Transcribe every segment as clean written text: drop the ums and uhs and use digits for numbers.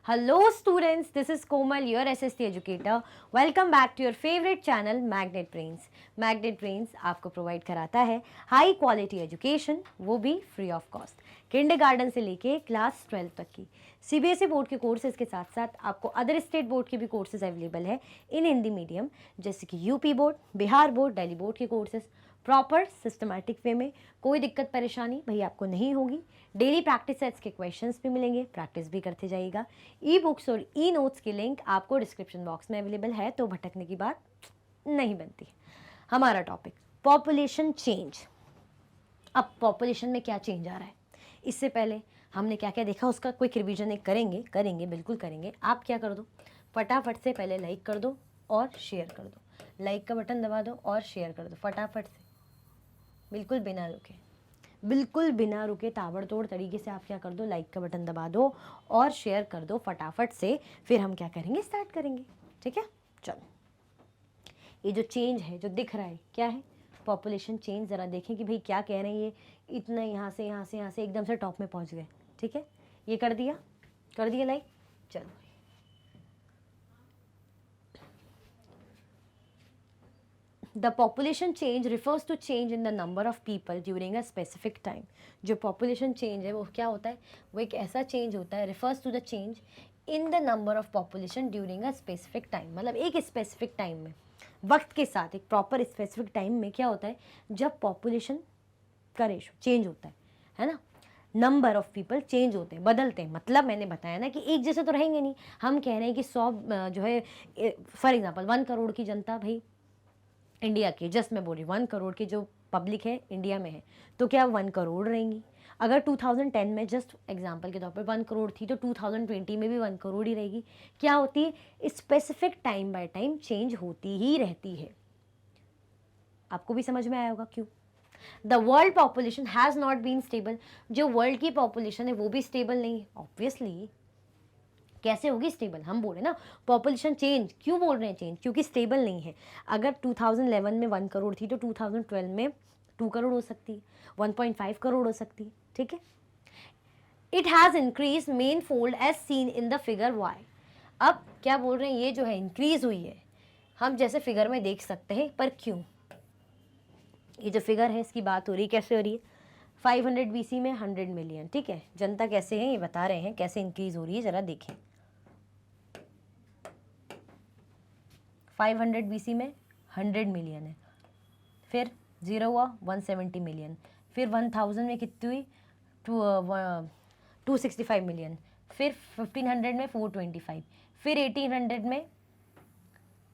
Hello students, this is Komal, your SST educator. Welcome back to your favorite channel Magnet Brains. Magnet Brains आपको provide कराता है high quality education, वो भी free of cost. Kindergarten से लेके class 12 तक की CBSE बोर्ड के कोर्सेज के साथ साथ आपको अदर स्टेट बोर्ड के भी कोर्सेज अवेलेबल है इन हिंदी मीडियम, जैसे कि UP board, Bihar board, Delhi board के कोर्सेज प्रॉपर सिस्टमैटिक वे में। कोई दिक्कत परेशानी भाई आपको नहीं होगी। डेली प्रैक्टिस सेट्स के क्वेश्चंस भी मिलेंगे, प्रैक्टिस भी करते जाइएगा। ई बुक्स और ई नोट्स की लिंक आपको डिस्क्रिप्शन बॉक्स में अवेलेबल है, तो भटकने की बात नहीं बनती। हमारा टॉपिक पॉपुलेशन चेंज। अब पॉपुलेशन में क्या चेंज आ रहा है, इससे पहले हमने क्या क्या देखा उसका क्विक रिवीजन एक करेंगे बिल्कुल करेंगे। आप क्या कर दो, फटाफट से पहले लाइक कर दो और शेयर कर दो। लाइक का बटन दबा दो और शेयर कर दो फटाफट से, बिल्कुल बिना रुके ताबड़तोड़ तरीके से आप क्या कर दो, लाइक का बटन दबा दो और शेयर कर दो फटाफट से। फिर हम क्या करेंगे, स्टार्ट करेंगे। ठीक है, चलो। ये जो चेंज है जो दिख रहा है क्या है, पॉपुलेशन चेंज। ज़रा देखें कि भाई क्या कह रहे हैं। ये इतना यहाँ से एकदम से टॉप में पहुँच गए। ठीक है, ये कर दिया लाइक। चलो, the population change refers to change in the number of people during a specific time. जो पॉपुलेशन चेंज है वो क्या होता है, वो एक ऐसा चेंज होता है, refers to the change in the number of population during a specific time. मतलब एक स्पेसिफिक टाइम में, वक्त के साथ एक प्रॉपर स्पेसिफिक टाइम में क्या होता है, जब पॉपुलेशन का रेशो चेंज होता है ना, नंबर ऑफ पीपल चेंज होते हैं, बदलते हैं। मतलब मैंने बताया ना कि एक जैसे तो रहेंगे नहीं। हम कह रहे हैं कि 100 जो है, फॉर एग्जाम्पल 1 करोड़ की जनता भाई इंडिया की, जस्ट मैं बोल रही 1 करोड़ की जो पब्लिक है इंडिया में है, तो क्या 1 करोड़ रहेंगी। अगर 2010 में जस्ट एग्जांपल के तौर पर 1 करोड़ थी, तो 2020 में भी 1 करोड़ ही रहेगी। क्या होती है, specific time by time change होती ही रहती है। आपको भी समझ में आया होगा क्यों। The world population has not been stable. जो वर्ल्ड की पॉपुलेशन है वो भी स्टेबल नहीं है। ऑब्वियसली कैसे होगी स्टेबल, हम बोल रहे हैं ना पॉपुलेशन चेंज। क्यों बोल रहे हैं चेंज, क्योंकि स्टेबल नहीं है। अगर 2011 में 1 करोड़ थी, तो 2012 में 2 करोड़ हो सकती है, 1.5 करोड़ हो सकती है। ठीक है, it has increase many fold as seen in the figure Y. अब क्या बोल रहे हैं, ये जो है इंक्रीज हुई है, हम जैसे फिगर में देख सकते हैं, पर क्यों। ये जो फिगर है इसकी बात हो रही है, कैसे हो रही है, 500 BC में 100 मिलियन। ठीक है, जनता कैसे है ये बता रहे हैं, कैसे इंक्रीज हो रही है, जरा देखें। 500 BC में 100 मिलियन है, फिर 0 हुआ 170 मिलियन, फिर 1000 में कितनी हुई 265 मिलियन, फिर 1500 में 425, फिर 1800 में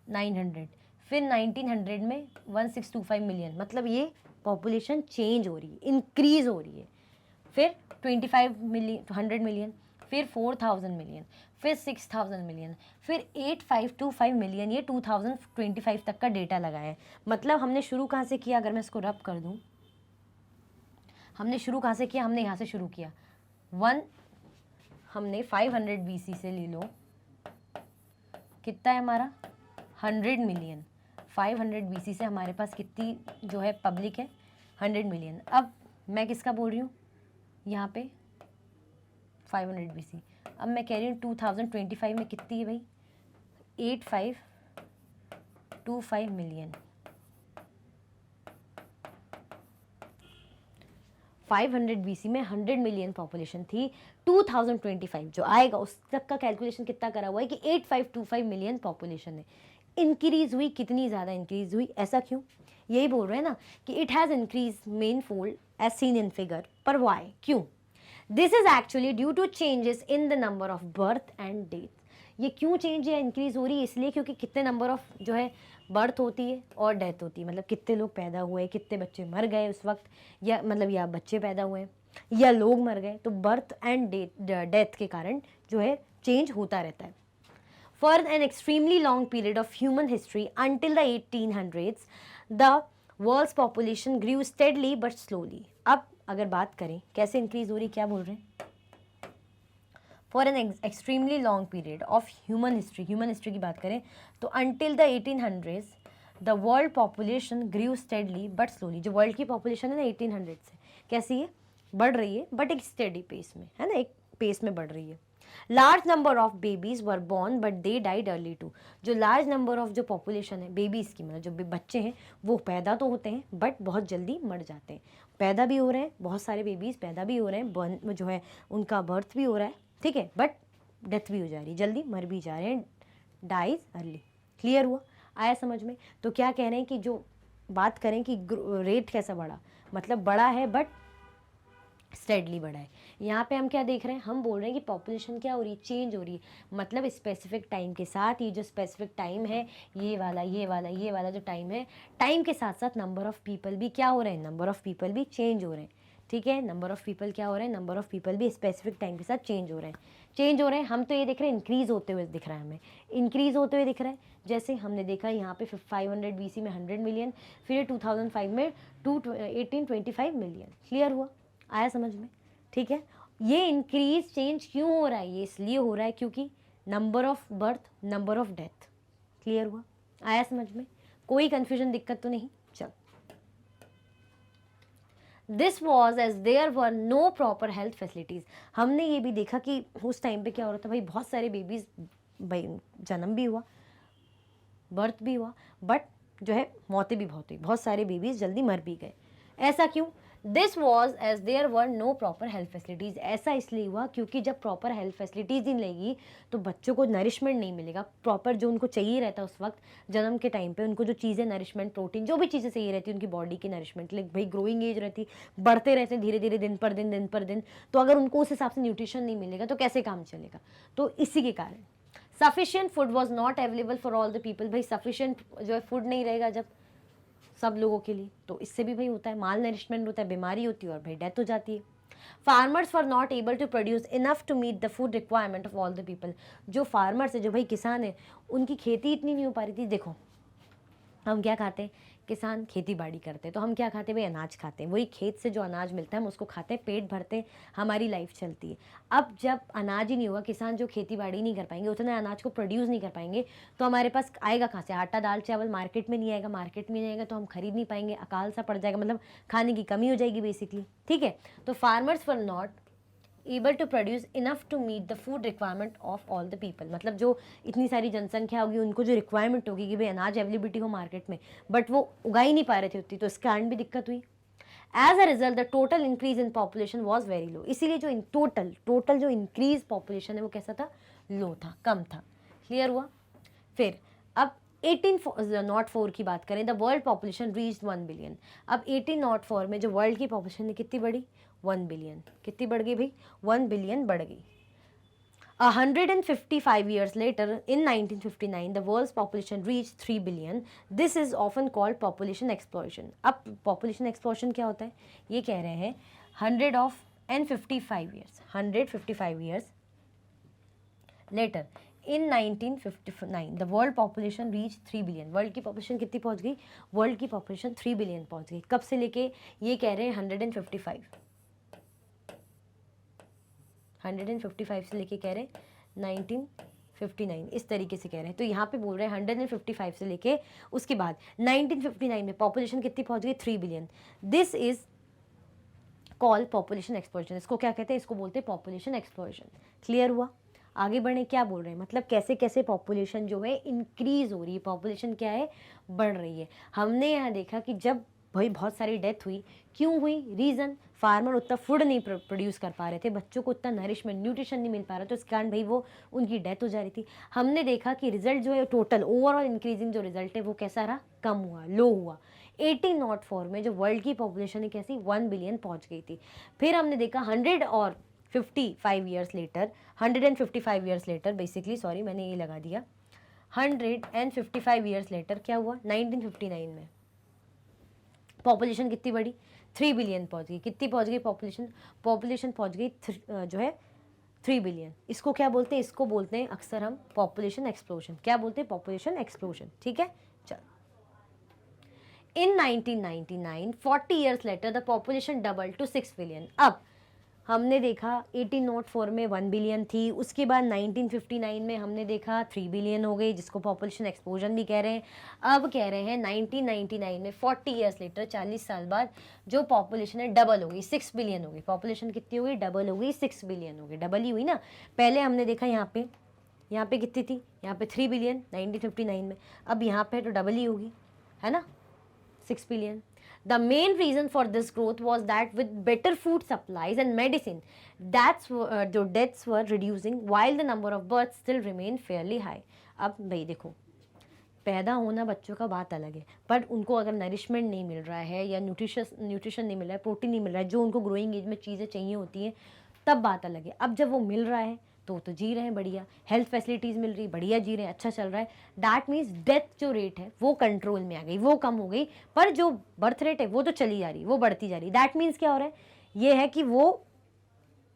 900, फिर 1900 में 1625 मिलियन। मतलब ये पॉपुलेशन चेंज हो रही है, इंक्रीज हो रही है। फिर 25 मिलियन, 100 मिलियन, फिर 4000 मिलियन, फिर 6000 मिलियन, फिर 8525 मिलियन। ये 2025 तक का डेटा लगाया है। मतलब हमने शुरू कहाँ से किया, अगर मैं इसको रब कर दूँ, हमने शुरू कहाँ से किया, हमने यहाँ से शुरू किया। हमने 500 BC से ले लो, कितना है हमारा 100 मिलियन। 500 BC से हमारे पास कितनी जो है पब्लिक है, 100 मिलियन। अब मैं किसका बोल रही हूँ, यहाँ पे 500 BC। अब मैं कह रही हूँ 2025 में कितनी है भाई, 8525 मिलियन। 500 BC में 100 मिलियन पॉपुलेशन थी। 2025 जो आएगा उस तक का कैलकुलेशन कितना करा हुआ है कि 8525 मिलियन पॉपुलेशन है। इंक्रीज हुई, कितनी ज़्यादा इंक्रीज हुई, ऐसा क्यों, यही बोल रहे हैं ना कि it has increase many fold as seen in figure, पर वाई, क्यों। This is actually due to changes in the number of birth and death. ये क्यों चेंज या इंक्रीज हो रही है, इसलिए क्योंकि कितने नंबर ऑफ जो है बर्थ होती है और डेथ होती है। मतलब कितने लोग पैदा हुए, कितने बच्चे मर गए उस वक्त, या मतलब या बच्चे पैदा हुए या लोग मर गए, तो बर्थ एंड डेथ के कारण जो है चेंज होता रहता है। For an extremely long period of human history until the 1800s, the world's population grew steadily but slowly. अब अगर बात करें कैसे इंक्रीज हो रही, क्या बोल रहे हैं, For an extremely long period of human history की बात करें तो until the 1800s, the world population grew steadily but slowly. जो वर्ल्ड की पॉपुलेशन है ना 1800 से कैसी है, बढ़ रही है, बट एक स्टेडी पेस में है ना, एक पेस में बढ़ रही है। Large number of babies were born but they died early too. जो लार्ज नंबर ऑफ जो पॉपुलेशन है बेबीज़ की, मतलब जो बच्चे हैं वो पैदा तो होते हैं बट बहुत जल्दी मर जाते हैं। पैदा भी हो रहे हैं, बहुत सारे बेबीज़ पैदा भी हो रहे हैं, जो है उनका बर्थ भी हो रहा है, ठीक है, बट डेथ भी हो जा रही है, जल्दी मर भी जा रहे हैं, डाइज अर्ली। क्लियर हुआ? आया समझ में? तो क्या कह रहे हैं कि जो बात करें कि रेट कैसा बढ़ा, मतलब बड़ा है बट स्टेडली बढ़ा है। यहाँ पे हम क्या देख रहे हैं, हम बोल रहे हैं कि पॉपुलेशन क्या हो रही है, चेंज हो रही है, मतलब स्पेसिफिक टाइम के साथ, ये जो स्पेसिफिक टाइम है, ये वाला जो टाइम है, टाइम के साथ साथ नंबर ऑफ़ पीपल भी क्या हो रहे हैं, नंबर ऑफ़ पीपल भी चेंज हो रहे हैं, ठीक है, नंबर ऑफ़ पीपल क्या हो रहे हैं, नंबर ऑफ़ पीपल भी स्पेसिफिक टाइम के साथ चेंज हो रहे हैं। हम तो ये देख रहे हैं इंक्रीज़ होते हुए दिख रहा है, हमें इंक्रीज़ होते हुए दिख रहा है। जैसे हमने देखा यहाँ पे 500 BC में 100 मिलियन, फिर 2005 में 1825 मिलियन। क्लियर हुआ? आया समझ में? ठीक है। ये इंक्रीज चेंज क्यों हो रहा है, ये इसलिए हो रहा है क्योंकि number of birth, number of death. Clear हुआ? आया समझ में? कोई कंफ्यूजन, दिक्कत तो नहीं? चल, this was as there were no proper health facilities. हमने ये भी देखा कि उस टाइम पे क्या हो रहा था भाई, बहुत सारे बेबीज जन्म भी हुआ, बर्थ भी हुआ, बट जो है मौतें भी बहुत हुई, बहुत सारे बेबीज जल्दी मर भी गए। ऐसा क्यों? This was as there were no proper health facilities. ऐसा इसलिए हुआ क्योंकि जब प्रॉपर हेल्थ फैसिलिटीज़ नहीं लेगी तो बच्चों को नरिशमेंट नहीं मिलेगा, प्रॉपर जो उनको चाहिए रहता है उस वक्त जन्म के टाइम पे, उनको जो चीज़ें नरिशमेंट, प्रोटीन, जो भी चीज़ें चाहिए रहती है उनकी बॉडी की नरिशमेंट, लाइक भाई ग्रोइंग एज रहती, बढ़ते रहते हैं धीरे धीरे दिन पर दिन, तो अगर उनको उस हिसाब से न्यूट्रिशन नहीं मिलेगा तो कैसे काम चलेगा? तो इसी के कारण sufficient food was not available for all the people. भाई सफिशिएंट जो है फूड नहीं रहेगा जब सब लोगों के लिए, तो इससे भी भाई होता है माल नरिशमेंट होता है, बीमारी होती है और भाई डेथ हो जाती है। Farmers were not able to produce enough to meet the food requirement of all the people. जो फार्मर्स है, जो भाई किसान है, उनकी खेती इतनी नहीं हो पा रही थी। देखो हम क्या खाते हैं, किसान खेती बाड़ी करते हैं तो हम क्या खाते हैं भाई, अनाज खाते हैं, वही खेत से जो अनाज मिलता है हम उसको खाते हैं, पेट भरते हैं, हमारी लाइफ चलती है। अब जब अनाज ही नहीं होगा, किसान जो खेती बाड़ी नहीं कर पाएंगे, उतना अनाज को प्रोड्यूस नहीं कर पाएंगे, तो हमारे पास आएगा कहाँ से? आटा दाल चावल मार्केट में नहीं आएगा, मार्केट में नहीं आएगा तो हम खरीद नहीं पाएंगे, अकाल सा पड़ जाएगा, मतलब खाने की कमी हो जाएगी बेसिकली। ठीक है, तो farmers were not able to produce enough to meet the food requirement of all the people. मतलब जो इतनी सारी जनसंख्या होगी, उनको जो रिक्वायरमेंट होगी कि भाई अनाज अवेलेबिलिटी हो मार्केट में, बट वो उगा ही नहीं पा रहे थे उतनी, तो इसके कारण भी दिक्कत हुई। As a result the total increase in population was very low. इसीलिए जो टोटल जो इंक्रीज पॉपुलेशन है वो कैसा था? लो था, कम था। क्लियर हुआ? फिर अब 1804 की बात करें, the world population reached 1 billion. अब 1804 में जो वर्ल्ड की पॉपुलेशन है कितनी बढ़ी? 1 बिलियन। कितनी बढ़ गई भाई? 1 बिलियन बढ़ गई। 155 years later, in 1959, the world's population reached 3 billion. This is often called population explosion. अब population explosion क्या होता है? ये कह रहे हैं 155 years later, in 1959, the world population reached 3 billion. World की पॉपुलेशन कितनी पहुंच गई? वर्ल्ड की पॉपुलेशन 3 बिलियन पहुंच गई। कब से लेके? ये कह रहे हैं 155 से लेके कह रहे हैं 1959, इस तरीके से कह रहे हैं। तो यहाँ पे बोल रहे हैं 155 से लेके उसके बाद 1959 में पॉपुलेशन कितनी पहुंच गई? 3 billion. This is called population explosion. इसको क्या कहते हैं? इसको बोलते हैं पॉपुलेशन एक्सप्लोजन। क्लियर हुआ? आगे बढ़े, क्या बोल रहे हैं, मतलब कैसे कैसे पॉपुलेशन जो है इंक्रीज हो रही है, पॉपुलेशन क्या है? बढ़ रही है। हमने यहाँ देखा कि जब भाई बहुत सारी डेथ हुई, क्यों हुई? रीज़न, फार्मर उतना फूड नहीं प्रोड्यूस कर पा रहे थे, बच्चों को उतना नरिशमेंट, न्यूट्रिशन नहीं मिल पा रहा, तो इस कारण भाई वो उनकी डेथ हो जा रही थी। हमने देखा कि रिजल्ट जो है टोटल ओवरऑल इंक्रीजिंग जो रिजल्ट है वो कैसा रहा? कम हुआ, लो हुआ। 1804 में जो वर्ल्ड की पॉपुलेशन है कैसी? 1 बिलियन पहुंच गई थी। फिर हमने देखा 155 ईयर्स लेटर बेसिकली, सॉरी मैंने ये लगा दिया, 155 ईयर्स लेटर क्या हुआ? 1959 में पॉपुलेशन कितनी बढ़ी? 3 बिलियन पहुंच गई। कितनी पहुंच गई पॉपुलेशन पहुंच गई जो है 3 बिलियन। इसको क्या बोलते हैं? इसको बोलते हैं अक्सर हम पॉपुलेशन एक्सप्लोजन। क्या बोलते हैं? Population explosion. ठीक है, चल। इन 1999, 40 years later, the population double two 6 billion. अब हमने देखा 1804 में 1 बिलियन थी, उसके बाद 1959 में हमने देखा 3 बिलियन हो गई, जिसको पॉपुलेशन एक्सप्लोजन भी कह रहे हैं। अब कह रहे हैं 1999 में 40 ईयर्स लेटर, 40 साल बाद जो पॉपुलेशन है डबल हो गई, 6 बिलियन हो गई। पॉपुलेशन कितनी हो गई? डबल हो गई, 6 बिलियन हो गई। डबल ही हुई ना। पहले हमने देखा यहाँ पे कितनी थी? यहाँ पे 3 बिलियन 1959 में, अब यहाँ पे तो डबल ही होगी, है ना, 6 billion. The main reason for this growth was that with better food supplies and medicine, the deaths were reducing while the number of births still remained fairly high. अब भाई देखो, पैदा होना बच्चों का बात अलग है, पर उनको अगर नरिशमेंट नहीं मिल रहा है या न्यूट्रिशन नहीं मिल रहा है, प्रोटीन नहीं मिल रहा है, जो उनको ग्रोइंग एज में चीज़ें चाहिए होती हैं, तब बात अलग है। अब जब वो मिल रहा है तो जी रहे हैं बढ़िया, हेल्थ फैसिलिटीज़ मिल रही, बढ़िया जी रहे हैं, अच्छा चल रहा है। दैट मीन्स डेथ जो रेट है वो कंट्रोल में आ गई, वो कम हो गई, पर जो बर्थ रेट है वो तो चली जा रही, वो बढ़ती जा रही। दैट मीन्स क्या हो रहा है? ये है कि वो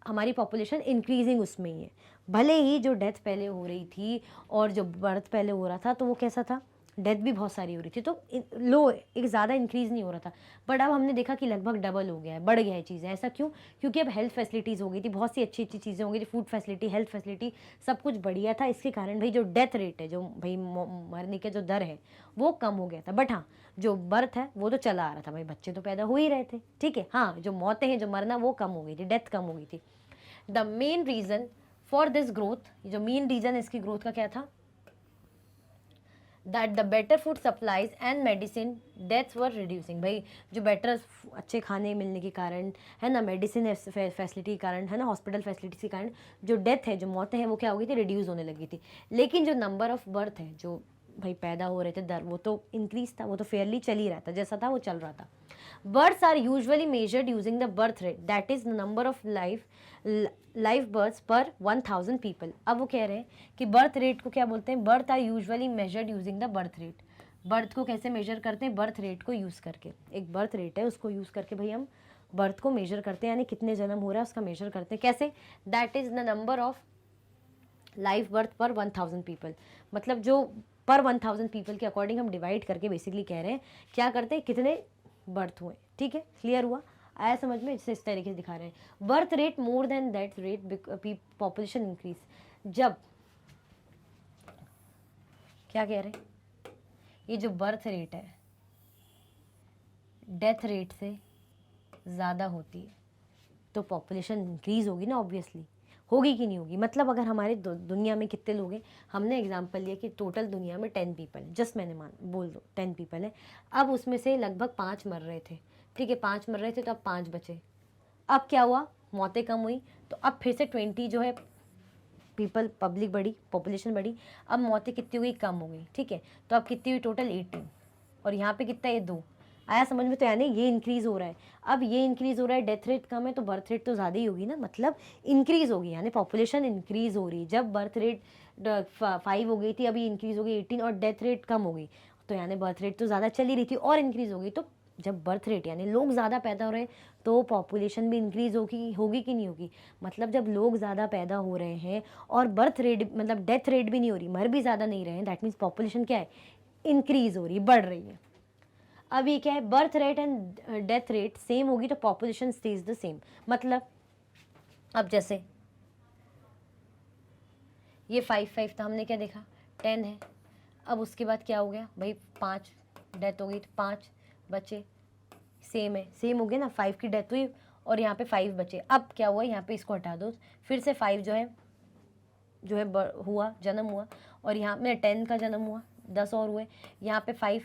हमारी पॉपुलेशन इंक्रीजिंग उसमें ही है। भले ही जो डेथ पहले हो रही थी और जो बर्थ पहले हो रहा था तो वो कैसा था? डेथ भी बहुत सारी हो रही थी, तो लो, एक ज़्यादा इंक्रीज़ नहीं हो रहा था। बट अब हमने देखा कि लगभग डबल हो गया है, बढ़ गया है चीज़ें। ऐसा क्यों? क्योंकि अब हेल्थ फैसिलिटीज़ हो गई थी, बहुत सी अच्छी अच्छी चीज़ें हो गई थी, फूड फैसिलिटी, हेल्थ फैसिलिटी, सब कुछ बढ़िया था। इसके कारण भाई जो डेथ रेट है, जो भाई मरने का जो दर है, वो कम हो गया था। बट हाँ, जो बर्थ है वो तो चला आ रहा था, भाई बच्चे तो पैदा हो ही रहे थे, ठीक है। हाँ, जो मौतें हैं, जो मरना, वो कम हो गई थी, डेथ कम हो गई थी। The main reason for this growth, जो मेन रीज़न इसकी ग्रोथ का क्या था? That the better food supplies and medicine deaths were reducing. भाई जो बेटर अच्छे खाने मिलने के कारण, है ना, मेडिसिन फैसिलिटी के कारण, है ना, हॉस्पिटल फैसिलिटीज के कारण जो डेथ है, जो मौतें हैं, वो क्या हो गई थी? रिड्यूस होने लगी थी। लेकिन जो नंबर ऑफ बर्थ है, जो भाई पैदा हो रहे थे दर, वो तो इंक्रीज था, वो तो फेयरली चल ही रहा था, जैसा था वो चल रहा था। Births are usually measured using the birth rate, that is the number of life births per 1000 people. अब वो कह रहे हैं कि बर्थ रेट को क्या बोलते हैं? Birth are usually measured using the birth rate. Birth को कैसे मेजर करते हैं? बर्थ रेट को यूज़ करके। एक बर्थ रेट है, उसको यूज़ करके भाई हम बर्थ को मेजर करते हैं, यानी कितने जन्म हो रहा है उसका मेजर करते हैं। कैसे? That is the number of life birth पर 1000 पीपल। मतलब जो पर 1000 पीपल के अकॉर्डिंग हम डिवाइड करके बेसिकली कह रहे हैं क्या करते हैं, कितने बर्थ हुए। ठीक है, क्लियर हुआ? आया समझ में? जैसे इस तरीके से दिखा रहे हैं। Birth rate more than that rate population increase. जब क्या कह रहे हैं, ये जो बर्थ रेट है डेथ रेट से ज़्यादा होती है तो पॉपुलेशन इंक्रीज होगी ना, ऑब्वियसली। होगी कि नहीं होगी? मतलब अगर हमारे दुनिया में कितने लोग हैं, हमने एग्जांपल लिया कि टोटल दुनिया में 10 पीपल है, जस्ट मैंने बोल दो 10 पीपल है। अब उसमें से लगभग 5 मर रहे थे, ठीक है, 5 मर रहे थे, तो अब 5 बचे। अब क्या हुआ? मौतें कम हुई, तो अब फिर से 20 जो है पीपल, पब्लिक बढ़ी, पॉपुलेशन बढ़ी, अब मौतें कितनी हुई? कम हो गई, ठीक है। तो अब कितनी हुई? टोटल 18, और यहाँ पे कितना है? 2। आया समझ में? तो यानी ये इंक्रीज हो रहा है। अब ये इंक्रीज हो रहा है, डेथ रेट कम है तो बर्थ रेट तो ज़्यादा ही होगी ना, मतलब इंक्रीज होगी, यानी पॉपुलेशन इंक्रीज हो रही है। जब बर्थ रेट 5 हो गई थी, अभी इंक्रीज हो गई 18, और डेथ रेट कम हो गई, तो यानी बर्थ रेट तो ज़्यादा चली रही थी और इंक्रीज हो गई। तो जब बर्थ रेट यानी लोग ज़्यादा पैदा हो रहे हैं तो पॉपुलेशन भी इंक्रीज होगी कि नहीं होगी? मतलब जब लोग ज़्यादा पैदा हो रहे हैं और बर्थ रेट मतलब डेथ रेट भी नहीं हो रही, मर भी ज़्यादा नहीं रहे हैं, दैट मीन्स पॉपुलेशन क्या है? इंक्रीज हो रही, बढ़ रही है। अब ये क्या है? Birth rate and death rate same होगी तो पॉपुलेशन स्टेज द सेम। मतलब अब जैसे ये 5 था, हमने क्या देखा? 10 है। अब उसके बाद क्या हो गया भाई? 5 डेथ हो गई तो 5 बचे, सेम है, सेम हो गया ना। 5 की डेथ हुई और यहाँ पे 5 बचे। अब क्या हुआ? यहाँ पे इसको हटा दो, फिर से 5 जो है हुआ, जन्म हुआ, और यहाँ में 10 का जन्म हुआ, 10 और हुए, यहाँ पे 5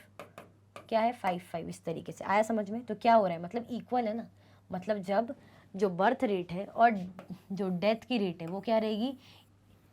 क्या है? 5 इस तरीके से। आया समझ में? तो क्या हो रहा है? मतलब इक्वल है ना। मतलब जब जो बर्थ रेट है और जो डेथ की रेट है वो क्या रहेगी?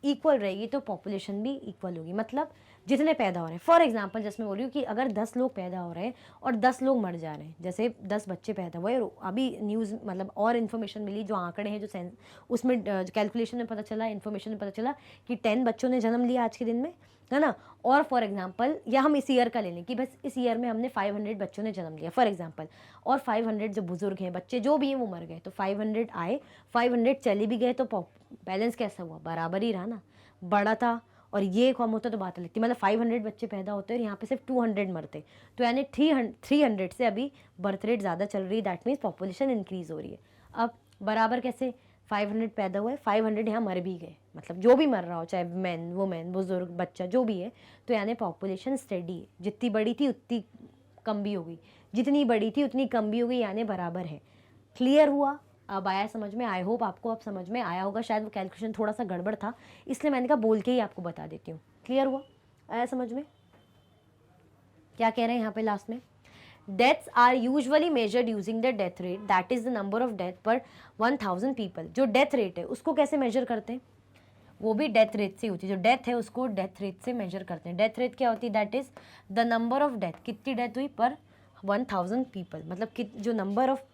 इक्वल रहेगी, तो पॉपुलेशन भी इक्वल होगी। मतलब जितने पैदा हो रहे हैं, फॉर एग्जांपल जैसे मैं बोल रही हूँ कि अगर 10 लोग पैदा हो रहे हैं और 10 लोग मर जा रहे हैं, जैसे 10 बच्चे पैदा हुए, और अभी न्यूज़ मतलब और इन्फॉर्मेशन मिली, जो आंकड़े हैं, जो सेंस उसमें कैलकुलेशन में पता चला, इन्फॉर्मेशन में पता चला कि 10 बच्चों ने जन्म लिया आज के दिन में, है ना। और फॉर एग्जांपल, या हम इस ईयर का ले लें कि बस इस ईयर में हमने 500 बच्चों ने जन्म लिया फॉर एग्जांपल, और 500 जो बुजुर्ग हैं, बच्चे जो भी हैं, वो मर गए, तो 500 आए, 500 चले भी गए, तो बैलेंस कैसा हुआ? बराबर ही रहा ना, बड़ा था। और ये कम होता तो बात अलग थी, मतलब 500 बच्चे पैदा होते और यहाँ पे सिर्फ 200 मरते, तो यानी 300 से अभी बर्थ रेट ज़्यादा चल रही है, दैट मीन्स पॉपुलेशन इंक्रीज हो रही है। अब बराबर कैसे, 500 पैदा हुए, 500 यहाँ मर भी गए, मतलब जो भी मर रहा हो, चाहे मैन वुमेन बुजुर्ग बच्चा जो भी है, तो यानी पॉपुलेशन स्टेडी है, जितनी बड़ी थी उतनी कम भी हो गई, जितनी बड़ी थी उतनी कम भी हो गई, यानी बराबर है। क्लियर हुआ? अब आया समझ में? आई होप आपको अब समझ में आया होगा। शायद वो कैलकुलेशन थोड़ा सा गड़बड़ था, इसलिए मैंने कहा बोल के ही आपको बता देती हूँ। क्लियर हुआ? आया समझ में? क्या कह रहे हैं यहाँ पे लास्ट में? Deaths are usually measured using the death rate, that is the number of death per 1000 people. जो डेथ रेट है उसको कैसे मेजर करते हैं? वो भी डेथ रेट से होती है, जो डेथ है उसको डेथ रेट से मेजर करते हैं। डेथ रेट क्या होती है? That is the number of death, कितनी डेथ हुई पर 1000 पीपल, मतलब जो नंबर ऑफ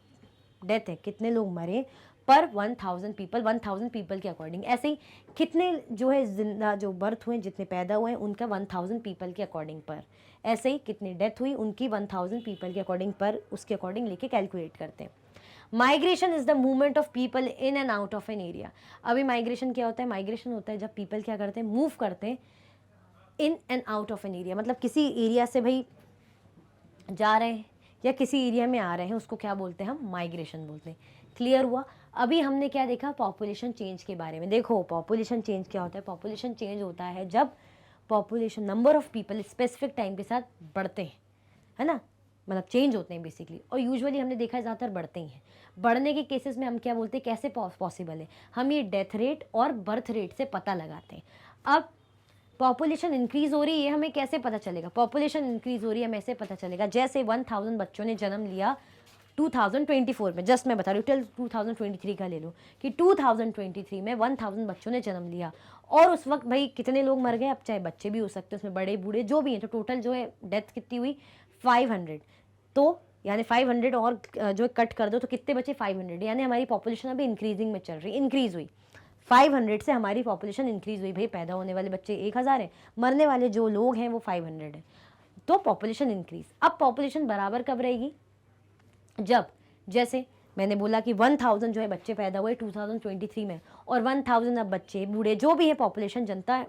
डेथ है, कितने लोग मरे पर 1000 पीपल, 1000 पीपल के अकॉर्डिंग। ऐसे ही कितने जो है जिंदा जो बर्थ हुए, जितने पैदा हुए हैं उनका 1000 पीपल के अकॉर्डिंग पर, ऐसे ही कितनी डेथ हुई उनकी 1000 पीपल के अकॉर्डिंग पर, उसके अकॉर्डिंग लेके कैलकुलेट करते हैं। Migration is the movement of people in and out of an area. अभी माइग्रेशन क्या होता है? माइग्रेशन होता है जब पीपल क्या करते हैं, मूव करते हैं in and out of an area, मतलब किसी एरिया से भाई जा रहे हैं या किसी एरिया में आ रहे हैं, उसको क्या बोलते हैं हम? माइग्रेशन बोलते हैं। क्लियर हुआ? अभी हमने क्या देखा? पॉपुलेशन चेंज के बारे में। देखो पॉपुलेशन चेंज क्या होता है? पॉपुलेशन चेंज होता है जब population number of people specific time के साथ बढ़ते हैं, है ना, मतलब चेंज होते हैं बेसिकली, और यूजुअली हमने देखा है ज़्यादातर बढ़ते ही हैं। बढ़ने के केसेस में हम क्या बोलते हैं, कैसे पॉसिबल है? हम ये डेथ रेट और बर्थ रेट से पता लगाते हैं। अब पॉपुलेशन इंक्रीज हो रही है, हमें कैसे पता चलेगा? पॉपुलेशन इंक्रीज हो रही है हमें ऐसे पता चलेगा, जैसे 1000 बच्चों ने जन्म लिया 2024 में, जस्ट मैं बता रही हूँ, टिल 2023 का ले लो कि 2023 में 1000 बच्चों ने जन्म लिया, और उस वक्त भाई कितने लोग मर गए? अब चाहे बच्चे भी हो सकते हैं उसमें, बड़े बूढ़े जो भी हैं, तो टोटल जो है डेथ कितनी हुई? 500। तो यानी 500 और जो कट कर दो तो कितने बचे? 500, यानी हमारी पॉपुलेशन अभी इंक्रीजिंग में चल रही है, इंक्रीज हुई 500 से, हमारी पॉपुलेशन इंक्रीज हुई। भाई पैदा होने वाले बच्चे 1000 हैं, मरने वाले जो लोग हैं वो 500 हैं, तो पॉपुलेशन इंक्रीज। अब पॉपुलेशन बराबर कब रहेगी? जब जैसे मैंने बोला कि 1000 जो है बच्चे पैदा हुए 2023 में, और 1000 अब बच्चे बूढ़े जो भी है पॉपुलेशन जनता,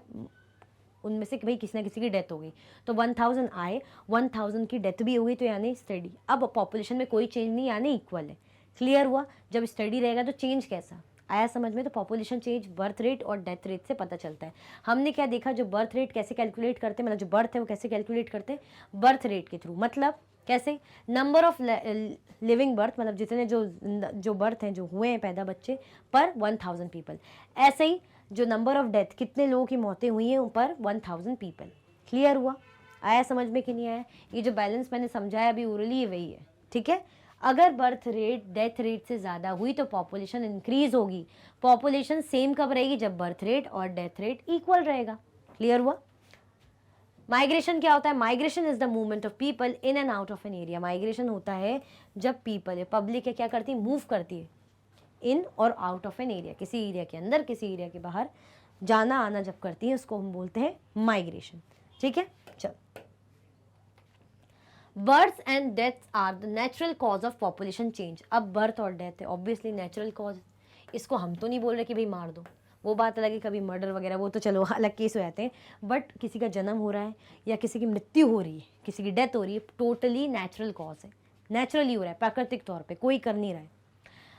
उनमें से भाई किसी ना किसी की डेथ हो गई, तो 1000 आए, 1000 की डेथ भी हो गई, तो यानी स्टडी। अब पॉपुलेशन में कोई चेंज नहीं, यानी इक्वल है। क्लियर हुआ? जब स्टडी रहेगा तो चेंज कैसा आया समझ में? तो पॉपुलेशन चेंज बर्थ रेट और डेथ रेट से पता चलता है। हमने क्या देखा? जो बर्थ रेट कैसे कैलकुलेट करते हैं, मतलब जो बर्थ है वो कैसे कैलकुलेट करते हैं? बर्थ रेट के थ्रू। मतलब कैसे? नंबर ऑफ लिविंग बर्थ, मतलब जितने जो बर्थ हैं, जो हुए हैं पैदा बच्चे पर 1000 पीपल। ऐसे ही जो नंबर ऑफ डेथ, कितने लोगों की मौतें हुई हैं पर 1000 पीपल। क्लियर हुआ? आया समझ में कि नहीं आया? ये जो बैलेंस मैंने समझाया अभी ओरली, वही है। ठीक है? अगर बर्थ रेट डेथ रेट से ज़्यादा हुई तो पॉपुलेशन इंक्रीज होगी। पॉपुलेशन सेम कब रहेगी? जब बर्थ रेट और डेथ रेट इक्वल रहेगा। क्लियर हुआ? माइग्रेशन क्या होता है? Migration is the movement of people in and out of an area. Migration होता है जब पीपल है, पब्लिक है, क्या करती है? मूव करती है इन और आउट ऑफ एन एरिया, किसी एरिया के अंदर किसी एरिया के बाहर जाना आना जब करती है उसको हम बोलते हैं माइग्रेशन। ठीक है? चल, birth and death are the natural cause of population change. अब बर्थ और डेथ है ऑब्वियसली नेचुरल कॉज, इसको हम तो नहीं बोल रहे कि भाई मार दो, वो बात अलग है, कभी मर्डर वगैरह वो तो चलो अलग केस हो जाते हैं, बट किसी का जन्म हो रहा है या किसी की मृत्यु हो रही है, किसी की डेथ हो रही है, टोटली नेचुरल कॉज है, नेचुरली हो रहा है, प्राकृतिक तौर पे कोई कर नहीं रहा है।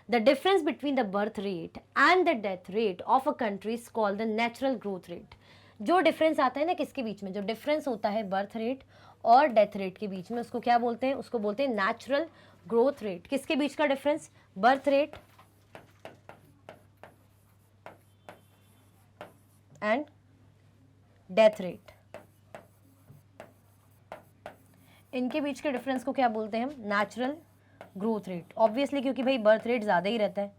The difference between the birth rate and the death rate of a country is called the natural growth rate. जो डिफरेंस आता है ना किसके बीच में, जो डिफरेंस होता है बर्थ रेट और डेथ रेट के बीच में, उसको क्या बोलते हैं? उसको बोलते हैं नेचुरल ग्रोथ रेट। किसके बीच का difference? Birth rate and death rate, इनके बीच के डिफरेंस को क्या बोलते हैं हम? Natural growth rate. ऑब्वियसली क्योंकि भाई बर्थ रेट ज़्यादा ही रहता है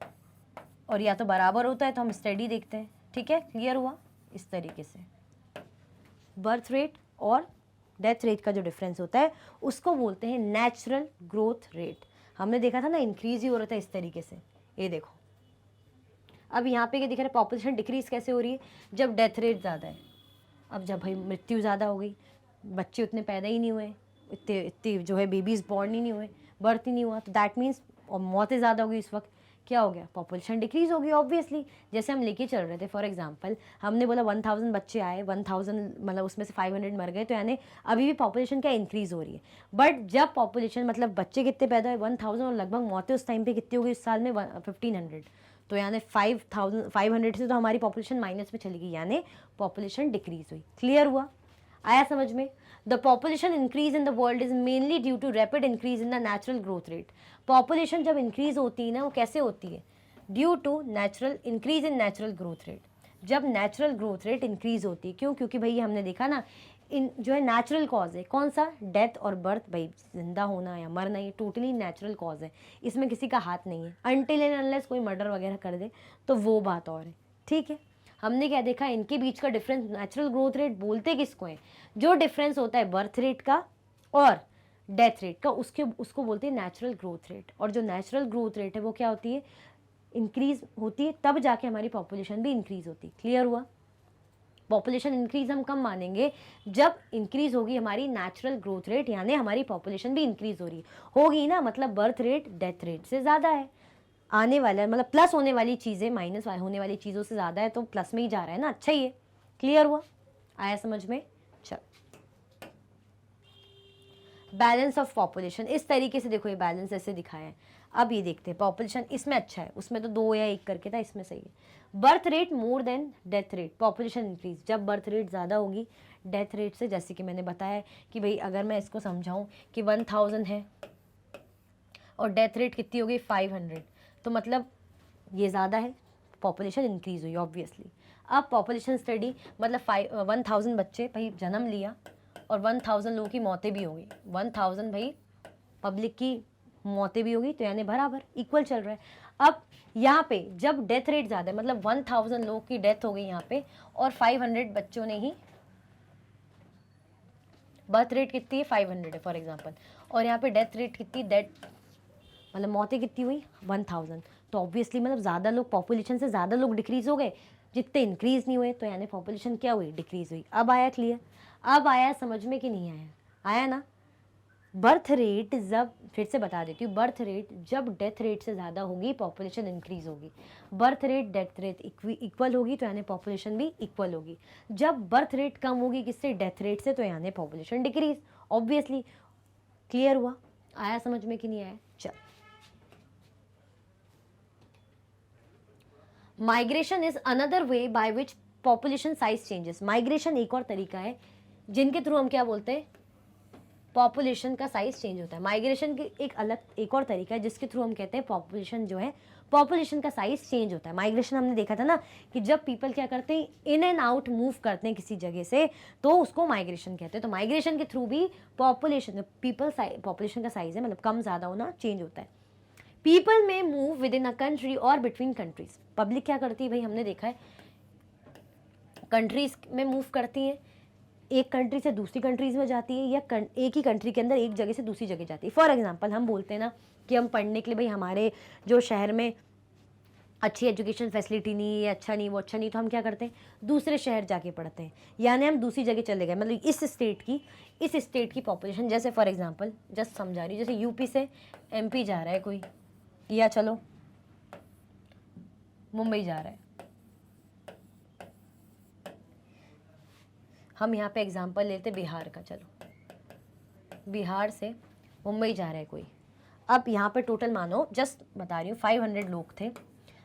और या तो बराबर होता है तो हम स्टडी देखते हैं। ठीक है? क्लियर हुआ? इस तरीके से बर्थ रेट और डेथ रेट का जो डिफरेंस होता है उसको बोलते हैं नेचुरल ग्रोथ रेट। हमने देखा था ना इंक्रीज ही हो रहा था इस तरीके से, ये देखो। अब यहाँ पे क्या दिख रहा है? पॉपुलेशन डिक्रीज कैसे हो रही है? जब डेथ रेट ज़्यादा है। अब जब भाई मृत्यु ज़्यादा हो गई, बच्चे उतने पैदा ही नहीं हुए, इतने जो है बेबीज़ बॉर्न ही नहीं हुए, बर्थ ही नहीं हुआ, तो दैट मीन्स और मौतें ज़्यादा हो गई इस वक्त, क्या हो गया, पॉपुलेशन डिक्रीज होगी ऑब्वियसली। जैसे हम लेके चल रहे थे, फॉर एग्जांपल हमने बोला 1000 बच्चे आए, 1000 मतलब उसमें से 500 मर गए, तो यानी अभी भी पॉपुलेशन क्या इंक्रीज हो रही है। बट जब पॉपुलेशन मतलब बच्चे कितने पैदा हुए 1000 और लगभग मौतें उस टाइम पे कितनी हो गई इस साल में 1500, तो यानी 500 से तो हमारी पॉपुलेशन माइनस में चली गई, यानी पॉपुलेशन डिक्रीज हुई। क्लियर हुआ, आया समझ में। The population increase in the world is mainly due to rapid increase in the natural growth rate. Population जब इंक्रीज होती है ना, वो कैसे होती है, due to natural increase in natural growth rate. जब नेचुरल ग्रोथ रेट इंक्रीज होती है, क्यों, क्योंकि भाई हमने देखा ना, इन जो है नेचुरल कॉज है, कौन सा, डेथ और बर्थ, भाई जिंदा होना या मरना, ये टोटली नेचुरल कॉज है, इसमें किसी का हाथ नहीं है। अनटिल एंड अनलेस कोई मर्डर वगैरह कर दे तो वो बात और है, ठीक है। हमने क्या देखा, इनके बीच का डिफरेंस, नेचुरल ग्रोथ रेट बोलते किसको है, जो डिफरेंस होता है बर्थ रेट का और डेथ रेट का, उसको बोलते हैं नेचुरल ग्रोथ रेट। और जो नेचुरल ग्रोथ रेट है वो क्या होती है, इंक्रीज होती है, तब जाके हमारी पॉपुलेशन भी इंक्रीज होती है। क्लियर हुआ। पॉपुलेशन इंक्रीज हम कम मानेंगे, जब इंक्रीज होगी हमारी नेचुरल ग्रोथ रेट, यानी हमारी पॉपुलेशन भी इंक्रीज हो रही होगी ना, मतलब बर्थ रेट डेथ रेट से ज़्यादा है, आने वाला मतलब प्लस होने वाली चीज़ें माइनस होने वाली चीज़ों से ज़्यादा है, तो प्लस में ही जा रहा है ना, अच्छा ही है। क्लियर हुआ, आया समझ में। चल, बैलेंस ऑफ पॉपुलेशन इस तरीके से देखो, ये बैलेंस ऐसे दिखाया है। अब ये देखते हैं पॉपुलेशन, इसमें अच्छा है, उसमें तो 2 या 1 करके था, इसमें सही है। Birth rate more than death rate, population increase. जब बर्थ रेट ज़्यादा होगी डेथ रेट से, जैसे कि मैंने बताया कि भाई अगर मैं इसको समझाऊं कि 1000 है और डेथ रेट कितनी होगी 500, तो मतलब ये ज़्यादा है, पॉपुलेशन इंक्रीज हुई ऑब्वियसली। अब पॉपुलेशन स्टडी मतलब 1000 बच्चे भाई जन्म लिया और 1000 लोगों की मौतें भी हो गई, 1000 भाई पब्लिक की मौतें भी होगी, तो यानी बराबर इक्वल चल रहा है। अब यहाँ पे जब डेथ रेट ज़्यादा है, मतलब 1000 लोगों की डेथ हो गई यहाँ पे और 500 बच्चों ने ही, बर्थ रेट कितनी है 500 है फॉर एग्जांपल, और यहाँ पे डेथ रेट कितनी, डेथ मतलब मौतें कितनी हुई 1000, तो ऑब्वियसली मतलब ज़्यादा लोग, पॉपुलेशन से ज़्यादा लोग डिक्रीज हो गए, जितने इंक्रीज नहीं हुए, तो यानी पॉपुलेशन क्या हुई, डिक्रीज हुई। अब आया क्लियर, अब आया समझ में कि नहीं आया, आया ना। बर्थ रेट जब, फिर से बता देती हूँ, बर्थ रेट जब डेथ रेट से ज़्यादा होगी पॉपुलेशन इंक्रीज होगी, birth rate death rate equal होगी तो यानी पॉपुलेशन भी इक्वल होगी। जब बर्थ रेट कम होगी किससे, डेथ रेट से, तो यानी पॉपुलेशन डिक्रीज ऑब्वियसली। क्लियर हुआ, आया समझ में कि नहीं आया। चल, migration is another way by which population size changes. Migration एक और तरीका है जिनके थ्रू हम क्या बोलते हैं, पॉपुलेशन का साइज चेंज होता है। माइग्रेशन की एक और तरीका है जिसके थ्रू हम कहते हैं पॉपुलेशन जो है, पॉपुलेशन का साइज चेंज होता है। माइग्रेशन हमने देखा था ना कि जब पीपल क्या करते हैं, इन एंड आउट मूव करते हैं किसी जगह से, तो उसको माइग्रेशन कहते हैं। तो माइग्रेशन के थ्रू भी पॉपुलेशन, पॉपुलेशन का साइज है मतलब कम ज़्यादा होना, चेंज होता है। पीपल में move with in a country और बिटवीन कंट्रीज। पब्लिक क्या करती है भाई, हमने देखा है कंट्रीज में मूव करती है, एक कंट्री से दूसरी कंट्रीज में जाती है, या एक ही कंट्री के अंदर एक जगह से दूसरी जगह जाती है। फॉर एग्जांपल हम बोलते हैं ना कि हम पढ़ने के लिए, भाई हमारे जो शहर में अच्छी एजुकेशन फैसिलिटी नहीं है, अच्छा नहीं, वो अच्छा नहीं, तो हम क्या करते हैं, दूसरे शहर जाके पढ़ते हैं, यानी हम दूसरी जगह चले गए। मतलब इस स्टेट की पॉपुलेशन, जैसे फॉर एग्जांपल जस्ट समझा रही हूँ, जैसे यूपी से एमपी जा रहा है कोई, या चलो मुंबई जा रहा है, हम यहाँ पे एग्जांपल लेते बिहार का, चलो बिहार से मुंबई जा रहा है कोई। अब यहाँ पे टोटल मानो, जस्ट बता रही हूँ, 500 लोग थे।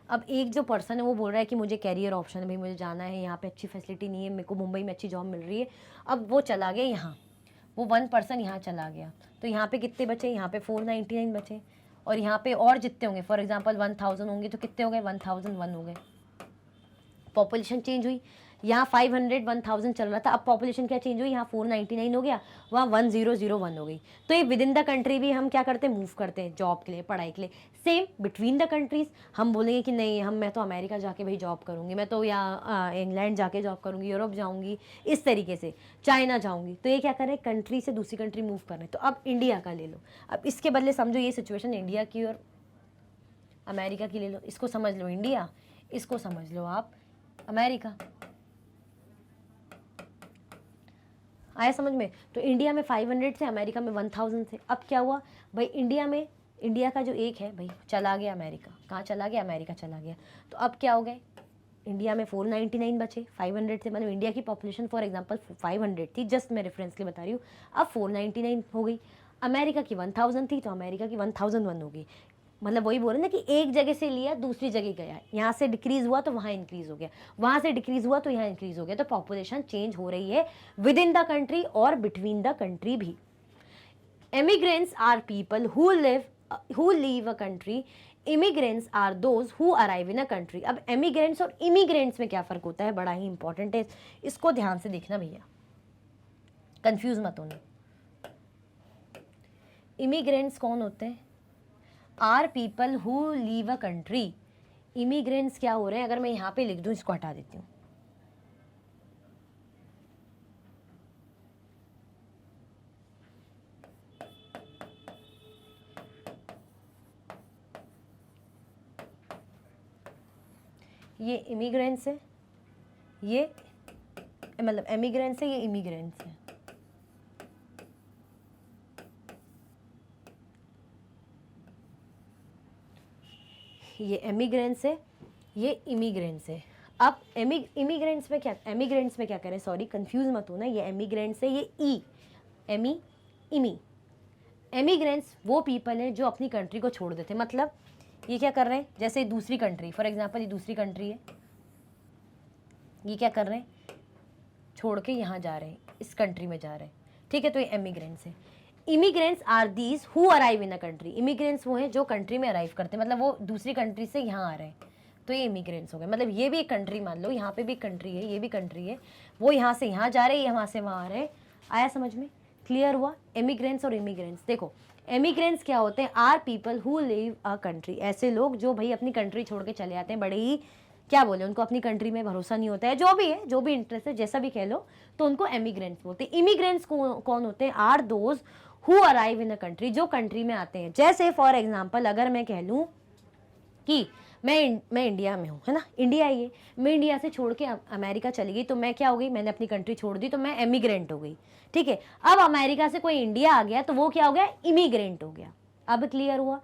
अब एक जो पर्सन है वो बोल रहा है कि मुझे कैरियर ऑप्शन है, भाई मुझे जाना है, यहाँ पे अच्छी फैसिलिटी नहीं है, मेरे को मुंबई में अच्छी जॉब मिल रही है। अब वो चला गया यहाँ, वो 1 पर्सन यहाँ चला गया, तो यहाँ पे कितने बचे, यहाँ पे 499 बचे, और यहाँ पे और जितने होंगे, फॉर एग्जांपल 1000 होंगे, तो कितने हो गए, 1001 हो गए। पॉपुलेशन चेंज हुई, यहाँ 500 1000 चल रहा था, अब पॉपुलेशन क्या चेंज हुई, यहाँ 499 हो गया, वहाँ 1001 हो गई। तो ये विद इन द कंट्री भी हम क्या करते हैं, मूव करते हैं जॉब के लिए, पढ़ाई के लिए। सेम बिटवीन द कंट्रीज, हम बोलेंगे कि नहीं मैं तो अमेरिका जाके भाई जॉब करूँगी, मैं तो यहाँ इंग्लैंड जाके जॉब करूँगी, यूरोप जाऊँगी, इस तरीके से चाइना जाऊँगी। तो ये क्या करें, कंट्री से दूसरी कंट्री मूव कर रहे हैं। तो अब इंडिया का ले लो, अब इसके बदले समझो ये सिचुएशन इंडिया की और अमेरिका की ले लो, इसको समझ लो इंडिया, इसको समझ लो आप अमेरिका। आया समझ में। तो इंडिया में 500 से, अमेरिका में 1000 से। अब क्या हुआ भाई, इंडिया में इंडिया का जो एक है भाई चला गया अमेरिका, कहाँ चला गया, अमेरिका चला गया। तो अब क्या हो गए, इंडिया में 499 बचे 500 से, मतलब इंडिया की पॉपुलेशन फॉर एग्जांपल 500 थी, जस्ट मैं रेफरेंस के लिए बता रही हूँ, अब 499 हो गई। अमेरिका की 1000 थी तो अमेरिका की 1001 हो गई। मतलब वही बोल रहे ना कि एक जगह से लिया दूसरी जगह गया, यहाँ से डिक्रीज हुआ तो वहाँ इंक्रीज हो गया, वहाँ से डिक्रीज हुआ तो यहाँ इंक्रीज हो गया। तो पॉपुलेशन चेंज हो रही है विद इन द कंट्री और बिटवीन द कंट्री भी। Immigrants are people who leave a country. Immigrants are those who arrive in a country. अब immigrants और immigrants में क्या फ़र्क होता है, बड़ा ही इंपॉर्टेंट है, इसको ध्यान से देखना भैया, कंफ्यूज मत होना। इमिग्रेंट्स कौन होते हैं, are people who leave a country. Immigrants क्या हो रहे हैं, अगर मैं यहाँ पे लिख दूँ, इसको हटा देती हूँ, ये इमिग्रेंट्स है, ये मतलब एमिग्रेंट्स है, ये इमिग्रेंट्स है। ये एमिग्रेंट्स है, ये इमिग्रेंट्स है। अब इमिग्रेंट्स में क्या, एमिग्रेंट्स में क्या करें, सॉरी कंफ्यूज मत होना, ये एमिग्रेंट्स है, ये एमी इमी। एमिग्रेंट्स वो पीपल हैं जो अपनी कंट्री को छोड़ देते हैं, मतलब ये क्या कर रहे हैं, जैसे दूसरी कंट्री, फॉर एग्जांपल ये दूसरी कंट्री है, ये क्या कर रहे हैं, छोड़ के यहाँ जा रहे हैं, इस कंट्री में जा रहे हैं, ठीक है, तो ये एमिग्रेंट्स है। Immigrants are these who arrive in a country. Immigrants वो हैं जो कंट्री में अराइव करते हैं, मतलब वो दूसरी कंट्री से यहाँ आ रहे हैं, तो ये इमिग्रेंट्स हो गए। मतलब ये भी एक कंट्री मान लो, यहाँ पे भी कंट्री है, ये भी कंट्री है, वो यहाँ से यहाँ जा रहे हैं, यहाँ से वहाँ आ रहे हैं। आया समझ में, क्लियर हुआ। एमिग्रेंट्स और इमिग्रेंट्स, देखो एमिग्रेंट्स क्या होते हैं, are people who live a country, ऐसे लोग जो भाई अपनी कंट्री छोड़ के चले आते हैं, बड़े ही क्या बोले, उनको अपनी कंट्री में भरोसा नहीं होता है, जो भी है, जो भी इंटरेस्ट है, जैसा भी कह लो, तो उनको एमिग्रेंट्स बोलते हैं। इमिग्रेंट्स कौन होते हैं, are those who arrive in a country, जो कंट्री में आते हैं। जैसे फॉर एग्जाम्पल अगर मैं कह लूँ कि मैं इंडिया में हूँ, है ना, इंडिया ही है, मैं इंडिया से छोड़ के अमेरिका चली गई, तो मैं क्या हो गई, मैंने अपनी कंट्री छोड़ दी, तो मैं एमिग्रेंट हो गई, ठीक है। अब अमेरिका से कोई इंडिया आ गया तो वो क्या हो गया, इमिग्रेंट हो गया। अब क्लियर हुआ।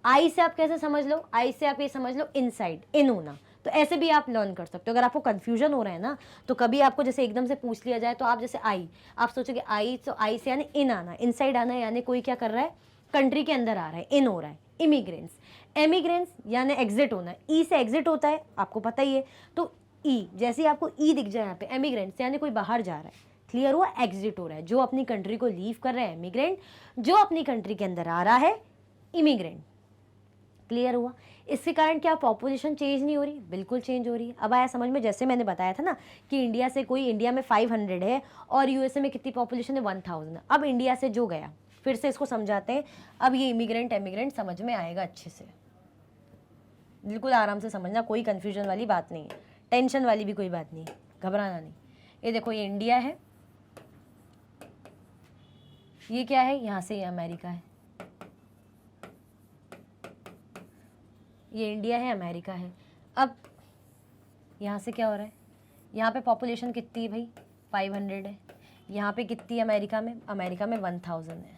आई से आप कैसे समझ लो, आई से आप ये समझ लो इनसाइड, इन होना, तो ऐसे भी आप लर्न कर सकते हो। अगर आपको कंफ्यूजन हो रहा है ना, तो कभी आपको जैसे एकदम से पूछ लिया जाए, तो आप जैसे आई, आप सोचोगे आई, तो आई से यानी इन आना, इनसाइड आना, यानी कोई क्या कर रहा है, कंट्री के अंदर आ रहा है, इन हो रहा है। इमिग्रेंट्स, एमिग्रेंट्स यानी एग्जिट होना, ई से एग्जिट होता है, आपको पता ही है, तो ई, जैसे ही आपको ई दिख जाए यहाँ पे, एमिग्रेंट्स यानी कोई बाहर जा रहा है, क्लियर हुआ, एग्जिट हो रहा है, जो अपनी कंट्री को लीव कर रहा है एमिग्रेंट, जो अपनी कंट्री के अंदर आ रहा है इमिग्रेंट, क्लियर हुआ। इसके कारण क्या पॉपुलेशन चेंज नहीं हो रही, बिल्कुल चेंज हो रही है। अब आया समझ में, जैसे मैंने बताया था ना कि इंडिया से कोई, इंडिया में 500 है और यूएसए में कितनी पॉपुलेशन है, 1000। अब इंडिया से जो गया, फिर से इसको समझाते हैं, अब ये इमिग्रेंट एमिग्रेंट समझ में आएगा अच्छे से, बिल्कुल आराम से समझना, कोई कन्फ्यूजन वाली बात नहीं है, टेंशन वाली भी कोई बात नहीं, घबराना नहीं। ये देखो, ये इंडिया है, ये क्या है, यहाँ से ये अमेरिका है, ये इंडिया है, अमेरिका है। अब यहाँ से क्या हो रहा है, यहाँ पे पॉपुलेशन कितनी है भाई, 500 है, यहाँ पे कितनी है अमेरिका में, अमेरिका में 1000 है।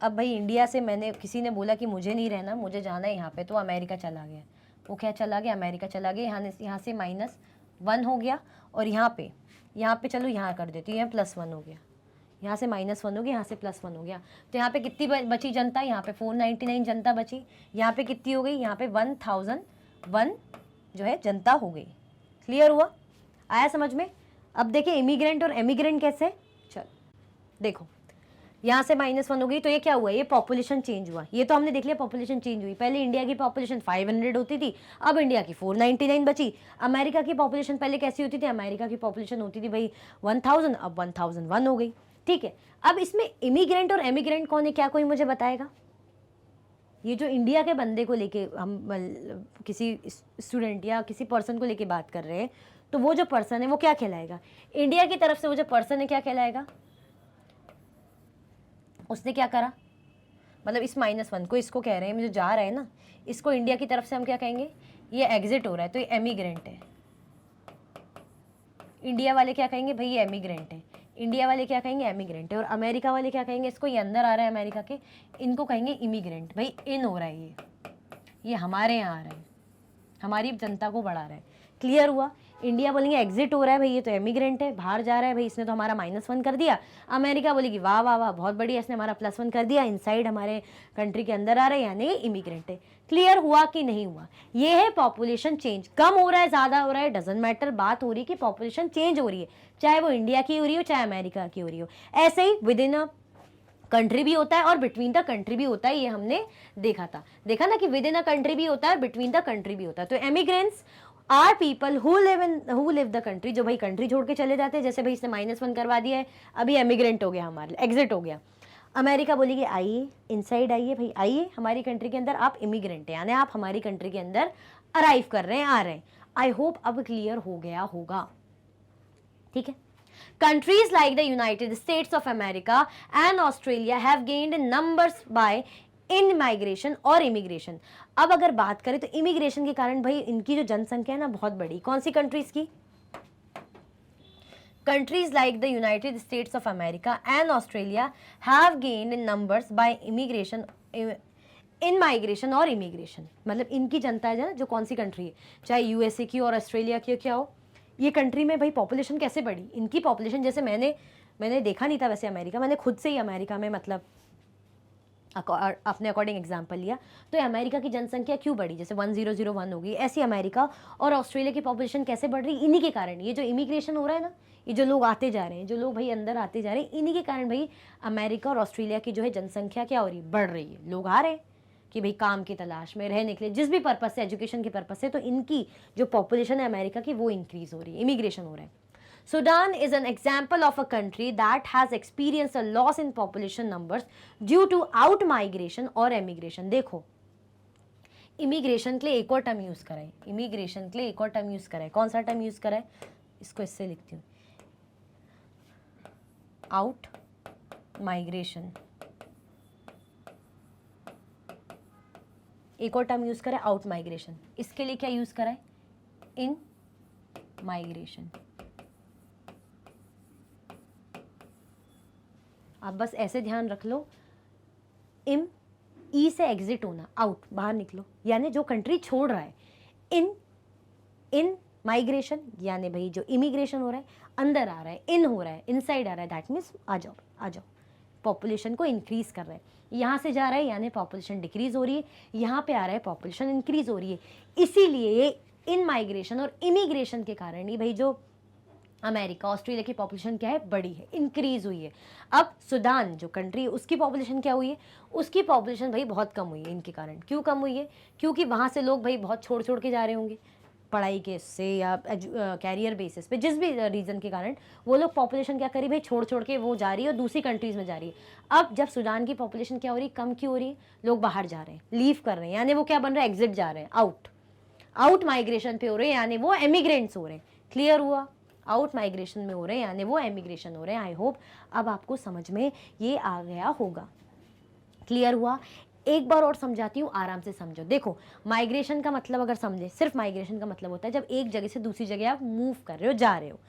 अब भाई इंडिया से मैंने, किसी ने बोला कि मुझे नहीं रहना, मुझे जाना है यहाँ पे, तो अमेरिका चला गया, वो क्या चला गया, अमेरिका चला गया, यहाँ से -1 हो गया, और यहाँ पे चलो यहाँ कर देती हूँ, यहाँ +1 हो गया, यहाँ से -1 हो गया, यहाँ से +1 हो गया, तो यहाँ पे कितनी बची जनता, यहाँ पे 499 जनता बची, यहाँ पे कितनी हो गई, यहाँ पे 1001 जो है जनता हो गई, क्लियर हुआ, आया समझ में। अब देखिए इमिग्रेंट और एमिग्रेंट कैसे, चल देखो, यहाँ से -1 हो गई, तो ये क्या हुआ, ये पॉपुलेशन चेंज हुआ, ये तो हमने देख लिया पॉपुलेशन चेंज हुई। पहले इंडिया की पॉपुलेशन 500 होती थी, अब इंडिया की 499 बची। अमेरिका की पॉपुलेशन पहले कैसी होती थी, अमेरिका की पॉपुलेशन होती थी भाई 1000, अब 1001 हो गई, ठीक है। अब इसमें इमिग्रेंट और एमिग्रेंट कौन है, क्या कोई मुझे बताएगा। ये जो इंडिया के बंदे को लेके हम किसी स्टूडेंट या किसी पर्सन को लेके बात कर रहे हैं, तो वो जो पर्सन है वो क्या कहलाएगा, इंडिया की तरफ से वो जो पर्सन है क्या कहलाएगा, उसने क्या करा, मतलब इस -1 को, इसको कह रहे हैं जो जा रहा है ना, इसको इंडिया की तरफ से हम क्या कहेंगे, ये एग्जिट हो रहा है, तो ये एमिग्रेंट है। इंडिया वाले क्या कहेंगे, भाई ये एमिग्रेंट है, इंडिया वाले क्या कहेंगे, एमिग्रेंट है, और अमेरिका वाले क्या कहेंगे, इसको ये अंदर आ रहा है अमेरिका के, इनको कहेंगे इमिग्रेंट। भाई इन हो रहा है, ये हमारे यहाँ आ रहा है, हमारी जनता को बढ़ा रहा है। क्लियर हुआ? इंडिया बोलेंगे एग्जिट हो रहा है भाई, ये तो एमिग्रेंट है, बाहर जा रहा है भाई, इसने तो हमारा -1 कर दिया। अमेरिका बोलेगी वाह वाह वाह बहुत बढ़िया, इसने हमारा +1 कर दिया, इनसाइड हमारे कंट्री के अंदर आ रहा है, यानी इमिग्रेंट है। क्लियर हुआ कि नहीं हुआ? ये है पॉपुलेशन चेंज। कम हो रहा है, ज्यादा हो रहा है, डजेंट मैटर, बात हो रही है कि पॉपुलेशन चेंज हो रही है, चाहे वो इंडिया की हो रही हो चाहे अमेरिका की हो रही हो। ऐसे ही विद इन अ कंट्री भी होता है और बिटवीन द कंट्री भी होता है, ये हमने देखा ना कि विद इन अ कंट्री भी होता है, बिटवीन द कंट्री भी होता है। तो emigrants are people who live the country, जो भाई कंट्री छोड़ के चले जाते हैं, जैसे भाई इसने -1 करवा दिया है, अभी एमिग्रेंट हो गया, हमारे एग्जिट हो गया। अमेरिका बोलेगी आइए, इनसाइड आइए भाई, आइए हमारी कंट्री के अंदर, आप इमिग्रेंट हैं, यानी आप हमारी कंट्री के अंदर अराइव कर रहे हैं, आ रहे हैं। आई होप अब क्लियर हो गया होगा, ठीक है। Countries like the United States of America and Australia have gained in numbers by in migration और immigration। अब अगर बात करें तो इमिग्रेशन के कारण भाई इनकी जो जनसंख्या है ना बहुत बड़ी, कौन सी कंट्रीज की? Countries like the United States of America and Australia have gained in numbers by immigration in migration और इमिग्रेशन, मतलब इनकी जनता है ना, जो कौन सी कंट्री है, चाहे यूएसए की और ऑस्ट्रेलिया की क्या हो, ये कंट्री में भाई पॉपुलेशन कैसे बढ़ी, इनकी पॉपुलेशन, जैसे मैंने देखा नहीं था वैसे अमेरिका, मैंने खुद से ही अमेरिका में मतलब अपने अकॉर्डिंग एग्जांपल लिया, तो अमेरिका की जनसंख्या क्यों बढ़ी, जैसे 1001 होगी, ऐसी अमेरिका और ऑस्ट्रेलिया की पॉपुलेशन कैसे बढ़ रही, इन्हीं के कारण। ये जो इमिग्रेशन हो रहा है ना, ये जो लोग आते जा रहे हैं, जो लोग भाई अंदर आते जा रहे हैं, इन्हीं के कारण भाई अमेरिका और ऑस्ट्रेलिया की जो है जनसंख्या क्या हो रही है, बढ़ रही है। लोग आ रहे हैं कि भाई काम की तलाश में, रहने के लिए, जिस भी पर्पस से, एजुकेशन के पर्पस से, तो इनकी जो पॉपुलेशन है अमेरिका की वो इंक्रीज हो रही है, इमिग्रेशन हो रहा है। Sudan is an example of a country that has experienced a loss in population numbers due to out migration और emigration। देखो इमिग्रेशन के लिए एक और टर्म यूज करा है, इमिग्रेशन के लिए एक और टर्म यूज करा है, कौन सा टर्म यूज करा है, इसको इससे लिखती हूँ, आउट माइग्रेशन। एक और टर्म यूज करा है आउट माइग्रेशन, इसके लिए क्या यूज करा है, इन माइग्रेशन। आप बस ऐसे ध्यान रख लो, ई से एग्जिट होना, आउट, बाहर निकलो, यानी जो कंट्री छोड़ रहा है, इन माइग्रेशन, यानी भाई जो इमिग्रेशन हो रहा है, अंदर आ रहा है, इन हो रहा है, इनसाइड आ रहा है, दैट मीन्स आ जाओ, पॉपुलेशन को इंक्रीज कर रहा है। यहाँ से जा रहा है यानी पॉपुलेशन डिक्रीज हो रही है, यहाँ पे आ रहा है पॉपुलेशन इंक्रीज हो रही है। इसीलिए इन माइग्रेशन और इमिग्रेशन के कारण ही भाई जो अमेरिका ऑस्ट्रेलिया की पॉपुलेशन क्या है, बड़ी है, इंक्रीज हुई है। अब सुडान जो कंट्री है उसकी पॉपुलेशन क्या हुई है, उसकी पॉपुलेशन भाई बहुत कम हुई है इनके कारण। क्यों कम हुई है? क्योंकि वहाँ से लोग भाई बहुत छोड़ के जा रहे होंगे पढ़ाई के से या कैरियर बेसिस पे, जिस भी रीज़न के कारण वो लोग पॉपुलेशन क्या करी भाई, छोड़ के वो जा रही है और दूसरी कंट्रीज़ में जा रही है। अब जब सुडान की पॉपुलेशन क्या हो रही है, कम क्यों हो रही है, लोग बाहर जा रहे हैं, लीव कर रहे हैं, यानी वो क्या बन रहा है, एग्जिट जा रहे हैं, आउट माइग्रेशन पे हो रहे हैं, यानी वो एमिग्रेंट्स हो रहे हैं। क्लियर हुआ? आउट माइग्रेशन में हो रहे हैं यानी वो एमिग्रेशन हो रहे हैं। आई होप अब आपको समझ में ये आ गया होगा। क्लियर हुआ? एक बार और समझाती हूँ, आराम से समझो। देखो माइग्रेशन का मतलब अगर समझे, सिर्फ माइग्रेशन का मतलब होता है जब एक जगह से दूसरी जगह आप मूव कर रहे हो, जा रहे हो।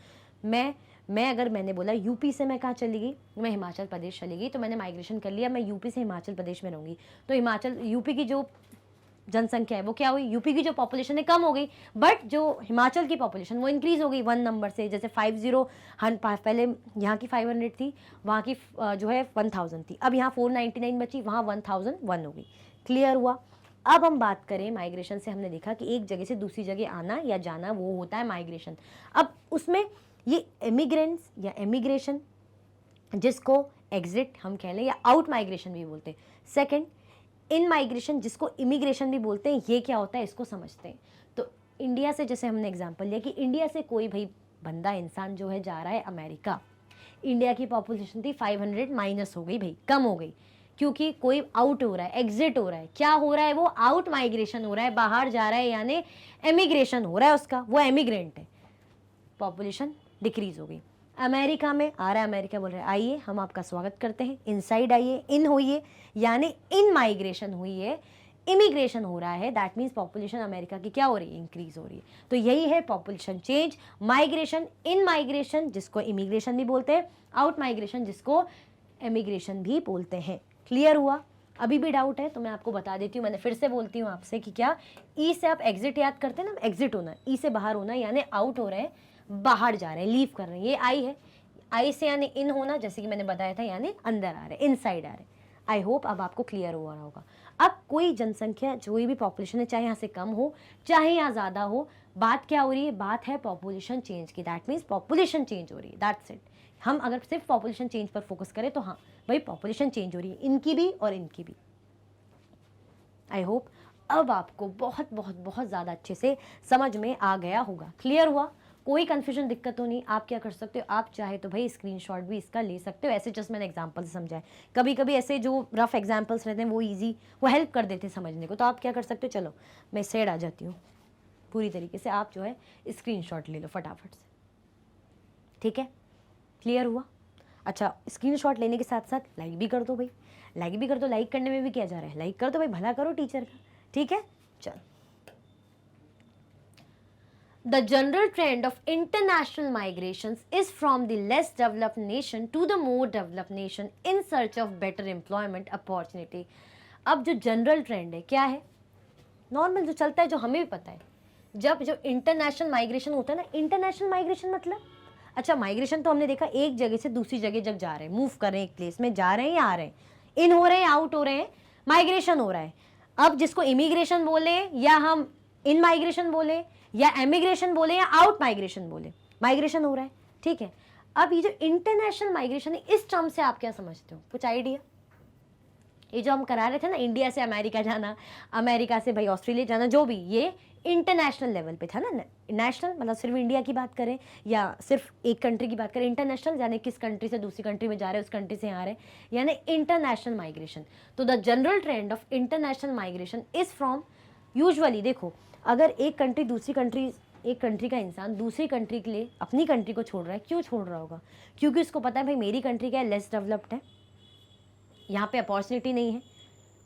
मैं अगर मैंने बोला यूपी से मैं कहाँ चली गई, मैं हिमाचल प्रदेश चली गई, तो मैंने माइग्रेशन कर लिया, मैं यूपी से हिमाचल प्रदेश में रहूँगी। तो यूपी की जो जनसंख्या है वो क्या हुई, यूपी की जो पॉपुलेशन है कम हो गई, बट जो हिमाचल की पॉपुलेशन वो इंक्रीज हो गई 1 नंबर से। जैसे 50 पहले यहाँ की 500 थी, वहाँ की जो है 1000 थी, अब यहाँ 499 बची, वहाँ 1001 हो गई। क्लियर हुआ? अब हम बात करें माइग्रेशन से, हमने देखा कि एक जगह से दूसरी जगह आना या जाना वो होता है माइग्रेशन। अब उसमें ये एमिग्रेंट्स या एमिग्रेशन, जिसको एग्जिट हम कह लें या आउट माइग्रेशन भी बोलते हैं। सेकेंड इन माइग्रेशन, जिसको इमिग्रेशन भी बोलते हैं, ये क्या होता है इसको समझते हैं। तो इंडिया से जैसे हमने एग्जांपल लिया कि इंडिया से कोई भाई बंदा इंसान जो है जा रहा है अमेरिका, इंडिया की पॉपुलेशन थी 500 माइनस हो गई भाई, कम हो गई, क्योंकि कोई आउट हो रहा है, एग्जिट हो रहा है। क्या हो रहा है, वो आउट माइग्रेशन हो रहा है, बाहर जा रहा है, यानी एमिग्रेशन हो रहा है उसका, वो एमिग्रेंट है, पॉपुलेशन डिक्रीज हो गई। अमेरिका में आ रहा है, अमेरिका बोल रहा है आइए हम आपका स्वागत करते हैं, इनसाइड आइए, इन होइए, यानी इन माइग्रेशन हुई है, इमिग्रेशन हो रहा है, दैट मीन्स पॉपुलेशन अमेरिका की क्या हो रही है, इंक्रीज हो रही है। तो यही है पॉपुलेशन चेंज। माइग्रेशन, इन माइग्रेशन जिसको इमिग्रेशन भी बोलते हैं, आउट माइग्रेशन जिसको एमिग्रेशन भी बोलते हैं। क्लियर हुआ? अभी भी डाउट है तो मैं आपको बता देती हूँ, मैंने फिर से बोलती हूँ आपसे कि क्या, ई से आप एग्जिट याद करते हैं ना, एग्जिट होना, ई से बाहर होना यानी आउट हो रहे हैं, बाहर जा रहे हैं, लीव कर रहे हैं, ये आई है। आई से यानी इन होना, जैसे कि मैंने बताया था, यानी अंदर आ रहे हैं, इनसाइड आ रहे हैं। आई होप अब आपको क्लियर हुआ होगा। अब कोई जनसंख्या, जो भी पॉपुलेशन है, चाहे यहाँ से कम हो चाहे यहाँ ज़्यादा हो, बात क्या हो रही है, बात है पॉपुलेशन चेंज की। दैट मीन्स पॉपुलेशन चेंज हो रही है, दैट्स इट। हम अगर सिर्फ पॉपुलेशन चेंज पर फोकस करें तो हाँ भाई पॉपुलेशन चेंज हो रही है, इनकी भी और इनकी भी। आई होप अब आपको बहुत बहुत बहुत ज़्यादा अच्छे से समझ में आ गया होगा। क्लियर हुआ? कोई कंफ्यूजन, दिक्कत तो नहीं। आप क्या कर सकते हो, आप चाहे तो भाई स्क्रीनशॉट भी इसका ले सकते हो। ऐसे जस्ट मैंने एग्जांपल से समझाया, कभी कभी ऐसे जो रफ एग्जांपल्स रहते हैं वो इजी, वो हेल्प कर देते हैं समझने को। तो आप क्या कर सकते हो, चलो मैं साइड आ जाती हूँ पूरी तरीके से, आप जो है स्क्रीनशॉट ले लो फटाफट से। ठीक है, क्लियर हुआ? अच्छा, स्क्रीनशॉट लेने के साथ साथ लाइक भी कर दो भाई, लाइक भी कर दो। लाइक करने में भी क्या जा रहा है, लाइक कर दो भाई, भला करो टीचर का। ठीक है, चल। The general trend of international migrations is from the less developed nation to the more developed nation in search of better employment opportunity. अब जो जनरल ट्रेंड है क्या है, नॉर्मल जो चलता है, जो हमें भी पता है, जब जो इंटरनेशनल माइग्रेशन होता है ना, इंटरनेशनल माइग्रेशन मतलब, अच्छा माइग्रेशन तो हमने देखा एक जगह से दूसरी जगह जब जा रहे हैं, मूव कर रहे हैं, एक प्लेस में जा रहे हैं या आ रहे हैं, इन हो रहे हैं, आउट हो रहे हैं, माइग्रेशन हो रहा है। अब जिसको इमिग्रेशन बोले या हम इन माइग्रेशन बोले या एमिग्रेशन बोले या आउट माइग्रेशन बोले, माइग्रेशन हो रहा है। ठीक है, अब ये जो इंटरनेशनल माइग्रेशन है, इस टर्म से आप क्या समझते हो, कुछ आइडिया? ये जो हम करा रहे थे ना, इंडिया से अमेरिका जाना, अमेरिका से भाई ऑस्ट्रेलिया जाना, जो भी, ये इंटरनेशनल लेवल पे था ना। नेशनल मतलब सिर्फ इंडिया की बात करें या सिर्फ एक कंट्री की बात करें, इंटरनेशनल यानी किस कंट्री से दूसरी कंट्री में जा रहे हैं, उस कंट्री से यहाँ आ रहे हैं, यानी इंटरनेशनल माइग्रेशन। तो the general trend of international migration is from, usually देखो, अगर एक कंट्री दूसरी कंट्री, एक कंट्री का इंसान दूसरी कंट्री के लिए अपनी कंट्री को छोड़ रहा है, क्यों छोड़ रहा होगा? क्योंकि उसको पता है भाई मेरी कंट्री क्या है, लेस डेवलप्ड है, यहाँ पे अपॉर्चुनिटी नहीं है,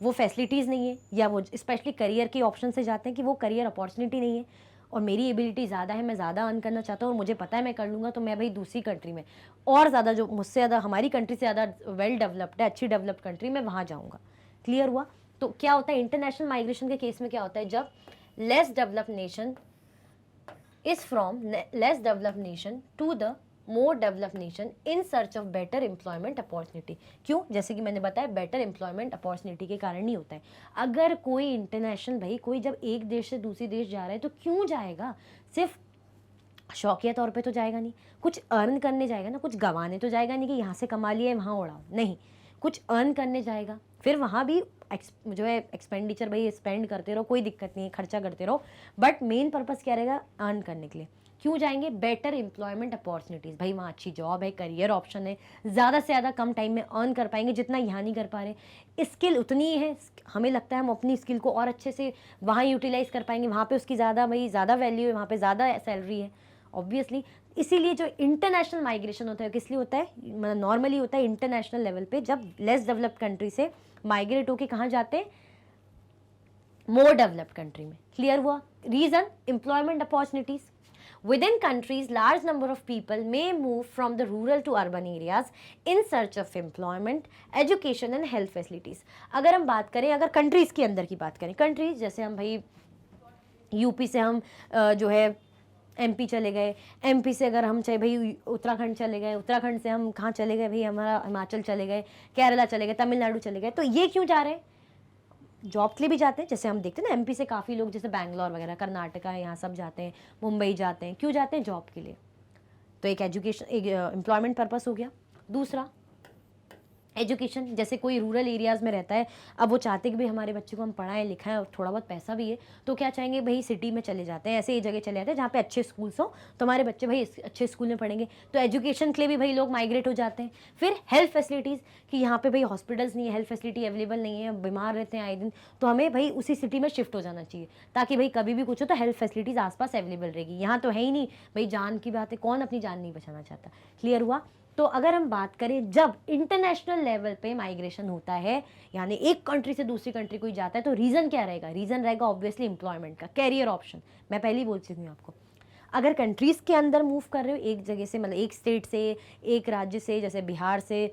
वो फैसिलिटीज़ नहीं है, या वो स्पेशली करियर के ऑप्शन से जाते हैं कि वो करियर अपॉर्चुनिटी नहीं है और मेरी एबिलिटी ज़्यादा है, मैं ज़्यादा अर्न करना चाहता हूँ और मुझे पता है मैं कर लूँगा, तो मैं भाई दूसरी कंट्री में और ज़्यादा, जो मुझसे ज़्यादा, हमारी कंट्री से ज़्यादा वेल डेवलप्ड है, अच्छी डेवलप्ड कंट्री, मैं वहाँ जाऊँगा। क्लियर हुआ? तो क्या होता है इंटरनेशनल माइग्रेशन के केस में, क्या होता है, जब less developed nation is from less developed nation to the more developed nation in search of better employment opportunity. क्यों? जैसे कि मैंने बताया, बेटर एम्प्लॉयमेंट अपॉर्चुनिटी के कारण ही होता है। अगर कोई इंटरनेशनल भाई, कोई जब एक देश से दूसरी देश जा रहा है तो क्यों जाएगा? सिर्फ शौकिया तौर पे तो जाएगा नहीं, कुछ अर्न करने जाएगा ना, कुछ गंवाने तो जाएगा नहीं कि यहाँ से कमा लिया वहाँ उड़ाओ, नहीं, कुछ अर्न करने जाएगा। फिर वहाँ भी जो है एक्सपेंडिचर भाई स्पेंड करते रहो, कोई दिक्कत नहीं है, खर्चा करते रहो, बट मेन पर्पस क्या रहेगा, अर्न करने के लिए। क्यों जाएंगे? बेटर एम्प्लॉयमेंट अपॉर्चुनिटीज़, भाई वहाँ अच्छी जॉब है, करियर ऑप्शन है, ज़्यादा से ज़्यादा कम टाइम में अर्न कर पाएंगे जितना यहाँ नहीं कर पा रहे। स्किल उतनी ही है, हमें लगता है हम अपनी स्किल को और अच्छे से वहाँ यूटिलाइज़ कर पाएंगे, वहाँ पे उसकी ज़्यादा भाई ज़्यादा वैल्यू है, वहाँ पे ज़्यादा सैलरी है ऑब्वियसली। इसीलिए जो इंटरनेशनल माइग्रेशन होता है किस लिए होता है, मतलब नॉर्मली होता है इंटरनेशनल लेवल पे, जब लेस डेवलप्ड कंट्री से माइग्रेट होके कहाँ जाते हैं, मोर डेवलप्ड कंट्री में। क्लियर हुआ? Reason, employment opportunities. Within countries, large number of people may move from the rural to urban areas in search of employment, education and health facilities. अगर हम बात करें, अगर कंट्रीज़ के अंदर की बात करें, कंट्रीज जैसे हम भाई यूपी से हम जो है एमपी चले गए, एमपी से अगर हम चाहे भाई उत्तराखंड चले गए, उत्तराखंड से हम कहाँ चले गए भाई, हमारा हिमाचल चले गए, केरला चले गए, तमिलनाडु चले गए। तो ये क्यों जा रहे हैं? जॉब के लिए भी जाते हैं, जैसे हम देखते हैं ना एमपी से काफ़ी लोग जैसे बैंगलोर वगैरह, कर्नाटका, यहाँ सब जाते हैं, मुंबई जाते हैं। क्यों जाते हैं? जॉब के लिए। तो एक एजुकेशन, एक एम्प्लॉयमेंट पर्पस हो गया। दूसरा एजुकेशन, जैसे कोई रूरल एरियाज़ में रहता है, अब वो चाहते कि भाई हमारे बच्चे को हम पढ़ाएं लिखाएं और थोड़ा बहुत पैसा भी है, तो क्या चाहेंगे भाई सिटी में चले जाते हैं, ऐसे ही जगह चले जाते हैं जहाँ पे अच्छे स्कूल्स हो, तो हमारे बच्चे भाई अच्छे स्कूल में पढ़ेंगे। तो एजुकेशन के लिए भी भाई लोग माइग्रेट हो जाते हैं। फिर हेल्थ फैसिलिटीज़, कि यहाँ पे भाई हॉस्पिटल्स नहीं है, हेल्थ फैसिलिटी अवेलेबल नहीं है, बीमार रहते हैं आए दिन, तो हमें भाई उसी सिटी में शिफ्ट हो जाना चाहिए, ताकि भाई कभी भी कुछ हो तो हेल्थ फैसिलिटीज़ आसपास अवेलेबल रहेगी। यहाँ तो है ही नहीं भाई, जान की बात है, कौन अपनी जान नहीं बचाना चाहता। क्लियर हुआ? तो अगर हम बात करें जब इंटरनेशनल लेवल पे माइग्रेशन होता है, यानी एक कंट्री से दूसरी कंट्री कोई जाता है, तो रीज़न क्या रहेगा? रीज़न रहेगा ऑब्वियसली एम्प्लॉयमेंट का, कैरियर ऑप्शन। मैं पहले ही बोल चुकी हूँ आपको। अगर कंट्रीज़ के अंदर मूव कर रहे हो एक जगह से, मतलब एक स्टेट से, एक राज्य से, जैसे बिहार से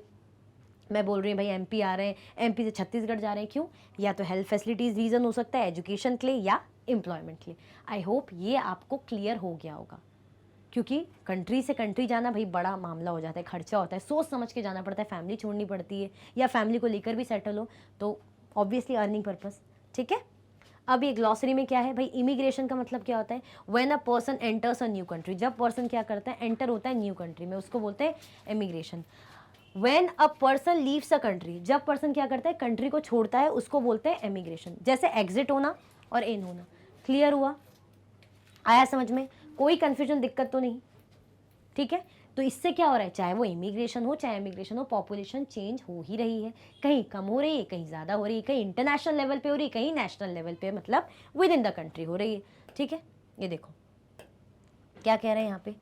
मैं बोल रही हूँ भाई एमपी आ रहे हैं, एमपी से छत्तीसगढ़ जा रहे हैं, क्यों? या तो हेल्थ फैसिलिटीज़ रीज़न हो सकता है, एजुकेशन के लिए या एम्प्लॉयमेंट के लिए। आई होप ये आपको क्लियर हो गया होगा, क्योंकि कंट्री से कंट्री जाना भाई बड़ा मामला हो जाता है, खर्चा होता है, सोच समझ के जाना पड़ता है, फैमिली छोड़नी पड़ती है, या फैमिली को लेकर भी सेटल हो तो ऑब्वियसली अर्निंग पर्पस। ठीक है, अब ये ग्लॉसरी में क्या है भाई, इमिग्रेशन का मतलब क्या होता है? When a person enters a new country, जब पर्सन क्या करता है, एंटर होता है न्यू कंट्री में, उसको बोलते हैं immigration. When a person leaves a country, जब पर्सन क्या करता है, कंट्री को छोड़ता है, उसको बोलते हैं इमिग्रेशन। जैसे एग्जिट होना और इन होना। क्लियर हुआ? आया समझ में? कोई कंफ्यूजन, दिक्कत तो नहीं? ठीक है, तो इससे क्या हो रहा है, चाहे वो इमिग्रेशन हो चाहे इमिग्रेशन हो, पॉपुलेशन चेंज हो ही रही है। कहीं कम हो रही है, कहीं ज़्यादा हो रही है, कहीं इंटरनेशनल लेवल पे हो रही है, कहीं नेशनल लेवल पे, मतलब विद इन द कंट्री हो रही है। ठीक है, ये देखो क्या कह रहे हैं यहाँ पे,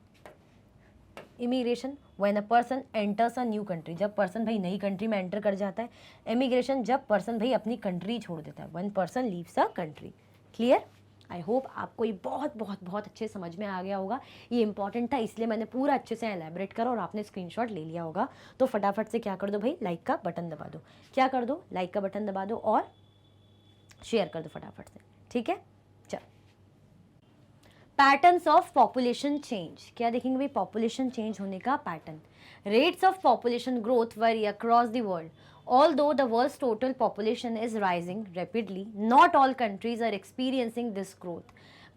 immigration when a person enters a new country, जब पर्सन भाई नई कंट्री में एंटर कर जाता है। इमिग्रेशन जब पर्सन भाई अपनी कंट्री छोड़ देता है, when person leaves a country. Clear? I hope आपको ये बहुत बहुत बहुत अच्छे समझ में आ गया होगा। ये इंपॉर्टेंट था इसलिए मैंने पूरा अच्छे से एलैबोरेट करा और आपने स्क्रीनशॉट ले लिया होगा। तो फटाफट से क्या कर दो भाई, लाइक का बटन दबा दो। क्या कर दो, लाइक का बटन दबा दो और शेयर कर दो फटाफट से। ठीक है, चल पैटर्न्स ऑफ पॉपुलेशन चेंज, क्या देखेंगे भाई, पॉपुलेशन चेंज होने का pattern. Rates of population growth vary across the world. Although the world's total population is rising rapidly, not all countries are experiencing this growth.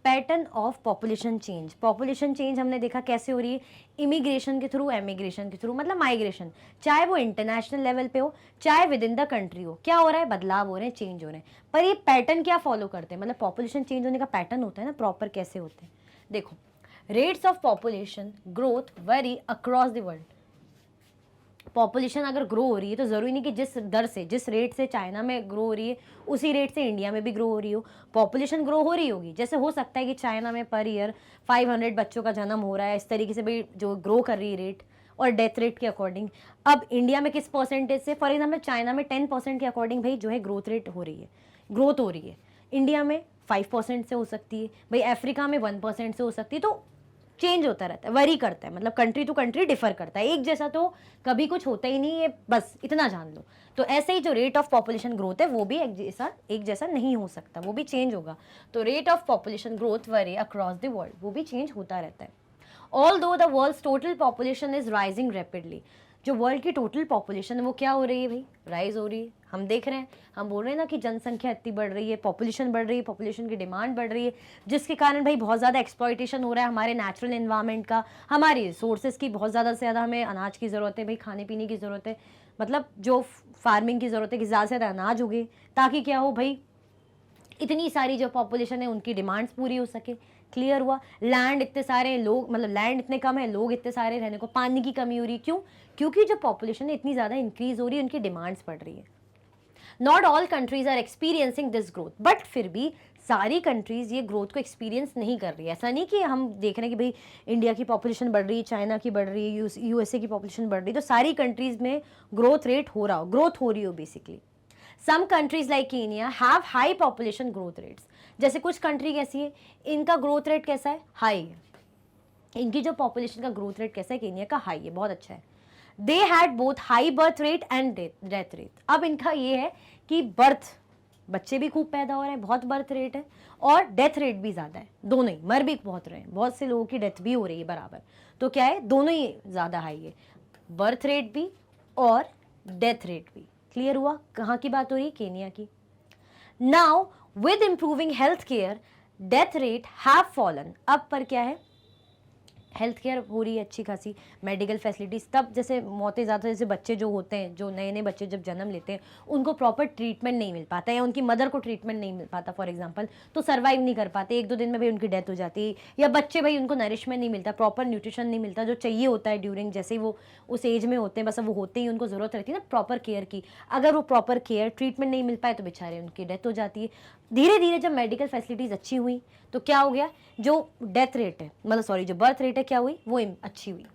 Pattern of population change, population change हमने देखा कैसे हो रही है, immigration के through, emigration के through, मतलब migration, चाहे वो इंटरनेशनल लेवल पे हो चाहे विद इन द कंट्री हो। क्या हो रहा है, बदलाव हो रहे हैं, चेंज हो रहे हैं। पर ये पैटर्न क्या फॉलो करते हैं, मतलब पॉपुलेशन चेंज होने का पैटर्न होता है ना प्रॉपर, कैसे होते हैं देखो। Rates of population growth vary across the world. Population अगर ग्रो हो रही है तो ज़रूरी नहीं कि जिस दर से, जिस रेट से चाइना में ग्रो हो रही है उसी रेट से इंडिया में भी ग्रो हो रही हो। पॉपुलेशन ग्रो हो रही होगी, जैसे हो सकता है कि चाइना में पर ईयर 500 बच्चों का जन्म हो रहा है, इस तरीके से भाई जो ग्रो कर रही है रेट और डेथ रेट के अकॉर्डिंग। अब इंडिया में किस परसेंटेज से, फॉर एग्जाम्पल चाइना में 10% के अकॉर्डिंग भाई जो है ग्रोथ रेट हो रही है, ग्रोथ हो रही है। इंडिया में 5% से हो सकती है भाई, अफ्रीका में 1% से हो सकती है। तो चेंज होता रहता है, वरी करता है, मतलब कंट्री टू कंट्री डिफर करता है, एक जैसा तो कभी कुछ होता ही नहीं है, बस इतना जान लो। तो ऐसे ही जो रेट ऑफ पॉपुलेशन ग्रोथ है वो भी एक जैसा नहीं हो सकता, वो भी चेंज होगा। तो rate of population growth vary across the world, वो भी चेंज होता रहता है। Although the world's total population is rising rapidly, जो वर्ल्ड की टोटल पॉपुलेशन है वो क्या हो रही है भाई, राइज हो रही है। हम देख रहे हैं, हम बोल रहे हैं ना कि जनसंख्या इतनी बढ़ रही है, पॉपुलेशन बढ़ रही है, पॉपुलेशन की डिमांड बढ़ रही है, जिसके कारण भाई बहुत ज़्यादा एक्सप्लॉइटेशन हो रहा है हमारे नेचुरल एनवायरनमेंट का, हमारी रिसोर्सेज की बहुत ज़्यादा से ज़्यादा हमें अनाज की ज़रूरत है भाई, खाने पीने की ज़रूरत है, मतलब जो फार्मिंग की ज़रूरत है कि ज़्यादा से ज़्यादा अनाज उगे, ताकि क्या हो भाई, इतनी सारी जो पॉपुलेशन है उनकी डिमांड्स पूरी हो सके। क्लियर हुआ? लैंड इतने सारे लोग, मतलब लैंड इतने कम है, लोग इतने सारे, रहने को पानी की कमी हो रही है, क्यों? क्योंकि जो पॉपुलेशन है इतनी ज़्यादा इंक्रीज हो रही है, उनकी डिमांड्स बढ़ रही है। Not all countries are experiencing this growth, but फिर भी सारी कंट्रीज ये ग्रोथ को एक्सपीरियंस नहीं कर रही है। ऐसा नहीं कि हम देख रहे हैं कि भाई इंडिया की पॉपुलेशन बढ़ रही है, चाइना की बढ़ रही है, यूएसए की पॉपुलेशन बढ़ रही है, तो सारी कंट्रीज में ग्रोथ रेट हो रहा हो, ग्रोथ हो रही हो basically. Some countries like Kenya have high population growth rates, जैसे कुछ कंट्री कैसी है, इनका ग्रोथ रेट कैसा है, हाई है। इनकी जो पॉपुलेशन का ग्रोथ रेट कैसा है, केनिया का हाई है, बहुत अच्छा है। They had both high birth rate and death rate. अब इनका ये है कि बर्थ, बच्चे भी खूब पैदा हो रहे हैं, बहुत बर्थ रेट है, और डेथ रेट भी ज़्यादा है, दोनों ही, मर भी बहुत रहे हैं, बहुत से लोगों की डेथ भी हो रही है बराबर। तो क्या है, दोनों ही ज़्यादा हाई है, बर्थ रेट भी और डेथ रेट भी। क्लियर हुआ? कहाँ की बात हो रही है, केनिया की। Now with improving health care death rate have fallen, अब पर क्या है, हेल्थ केयर हो रही है अच्छी खासी, मेडिकल फैसिलिटीज़, तब जैसे मौतें ज़्यादा, जैसे बच्चे जो होते हैं, जो नए नए बच्चे जब जन्म लेते हैं उनको प्रॉपर ट्रीटमेंट नहीं मिल पाता, या उनकी मदर को ट्रीटमेंट नहीं मिल पाता फॉर एग्जांपल, तो सर्वाइव नहीं कर पाते, 1-2 दिन में भाई उनकी डेथ हो जाती है। या बच्चे भाई उनको नरिशमेंट नहीं मिलता, प्रॉपर न्यूट्रिशन नहीं मिलता जो चाहिए होता है ड्यूरिंग, जैसे ही वो उस एज में होते हैं, बस अब वो होते ही उनको ज़रूरत रहती है ना प्रॉपर केयर की। अगर वो प्रॉपर केयर ट्रीटमेंट नहीं मिल पाए तो बेचारे उनकी डेथ हो जाती है। धीरे धीरे जब मेडिकल फैसिलिटीज़ अच्छी हुई तो क्या हो गया, जो डेथ रेट है, मतलब सॉरी जो बर्थ रेट है क्या हुई, वो अच्छी हुई।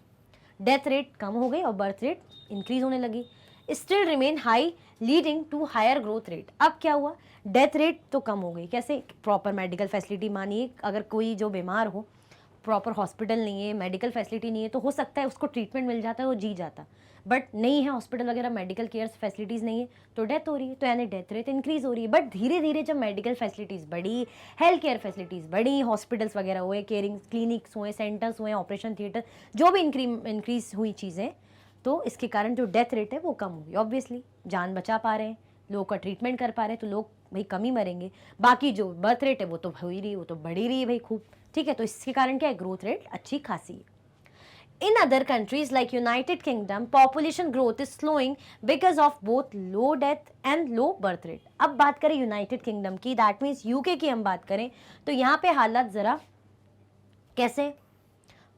डेथ रेट कम हो गई और बर्थ रेट इंक्रीज होने लगी। Still remain high leading to higher growth rate. अब क्या हुआ, डेथ रेट तो कम हो गई। कैसे, प्रॉपर मेडिकल फैसिलिटी, मानिए अगर कोई जो बीमार हो, प्रॉपर हॉस्पिटल नहीं है, मेडिकल फैसिलिटी नहीं है, तो हो सकता है उसको ट्रीटमेंट मिल जाता है, वो जी जाता, बट नहीं है हॉस्पिटल वगैरह, मेडिकल केयर फैसिलिटीज़ नहीं है, तो डेथ हो रही है। तो यानी डेथ रेट इंक्रीज हो रही है। बट धीरे धीरे जब मेडिकल फैसिलिटीज़ बढ़ी, हेल्थ केयर फैसिलिटीज़ बढ़ी, हॉस्पिटल्स वगैरह हुए, केयरिंग क्लिनिक्स हुए, सेंटर्स हुए, ऑपरेशन थिएटर, जो भी इंक्रीज हुई चीज़ें, तो इसके कारण जो डेथ रेट है वो कम हुई। ऑब्वियसली जान बचा पा रहे हैं, लोगों का ट्रीटमेंट कर पा रहे हैं, तो लोग भाई कम ही मरेंगे। बाकी जो बर्थ रेट है वो तो हो ही रही है, वो तो बढ़ ही रही है भाई खूब, ठीक है। तो इसके कारण क्या है, ग्रोथ रेट अच्छी खासी है। In other countries like United Kingdom, population growth is slowing because of both low death and low birth rate. अब बात करें यूनाइटेड किंगडम की, दैट मीन्स यूके की हम बात करें, तो यहाँ पे हालात ज़रा कैसे,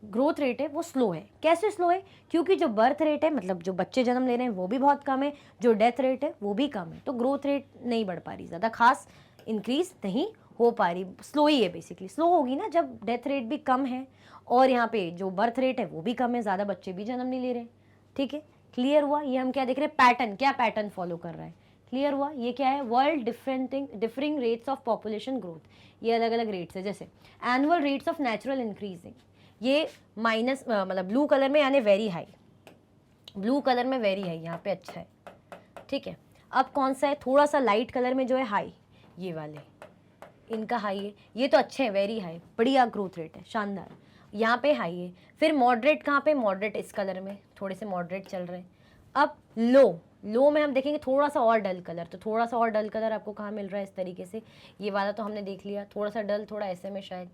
ग्रोथ रेट है वो स्लो है। कैसे स्लो है, क्योंकि जो बर्थ रेट है, मतलब जो बच्चे जन्म ले रहे हैं वो भी बहुत कम है, जो डेथ रेट है वो भी कम है, तो ग्रोथ रेट नहीं बढ़ पा रही, ज़्यादा खास इंक्रीज नहीं हो पा रही, स्लो ही है बेसिकली। स्लो होगी ना जब डेथ रेट भी कम है और यहाँ पे जो बर्थ रेट है वो भी कम है, ज़्यादा बच्चे भी जन्म नहीं ले रहे, ठीक है। क्लियर हुआ, ये हम क्या देख रहे हैं, पैटर्न, क्या पैटर्न फॉलो कर रहा है, क्लियर हुआ। ये क्या है, world differing rates of population growth, ये अलग अलग रेट्स है। जैसे annual rates of natural increasing, ये माइनस मतलब ब्लू कलर में यानी वेरी हाई, ब्लू कलर में वेरी हाई, यहाँ पे अच्छा है, ठीक है। अब कौन सा है, थोड़ा सा लाइट कलर में जो है हाई, ये वाले इनका हाई है, ये तो अच्छे हैं, वेरी हाई, बढ़िया ग्रोथ रेट है, शानदार, यहाँ पे हाई है। फिर मॉडरेट कहाँ पे, मॉडरेट इस कलर में, थोड़े से मॉडरेट चल रहे हैं। अब लो में हम देखेंगे थोड़ा सा और डल कलर, तो थोड़ा सा और डल कलर आपको कहाँ मिल रहा है, इस तरीके से, ये वाला तो हमने देख लिया, थोड़ा सा डल, थोड़ा ऐसे में शायद,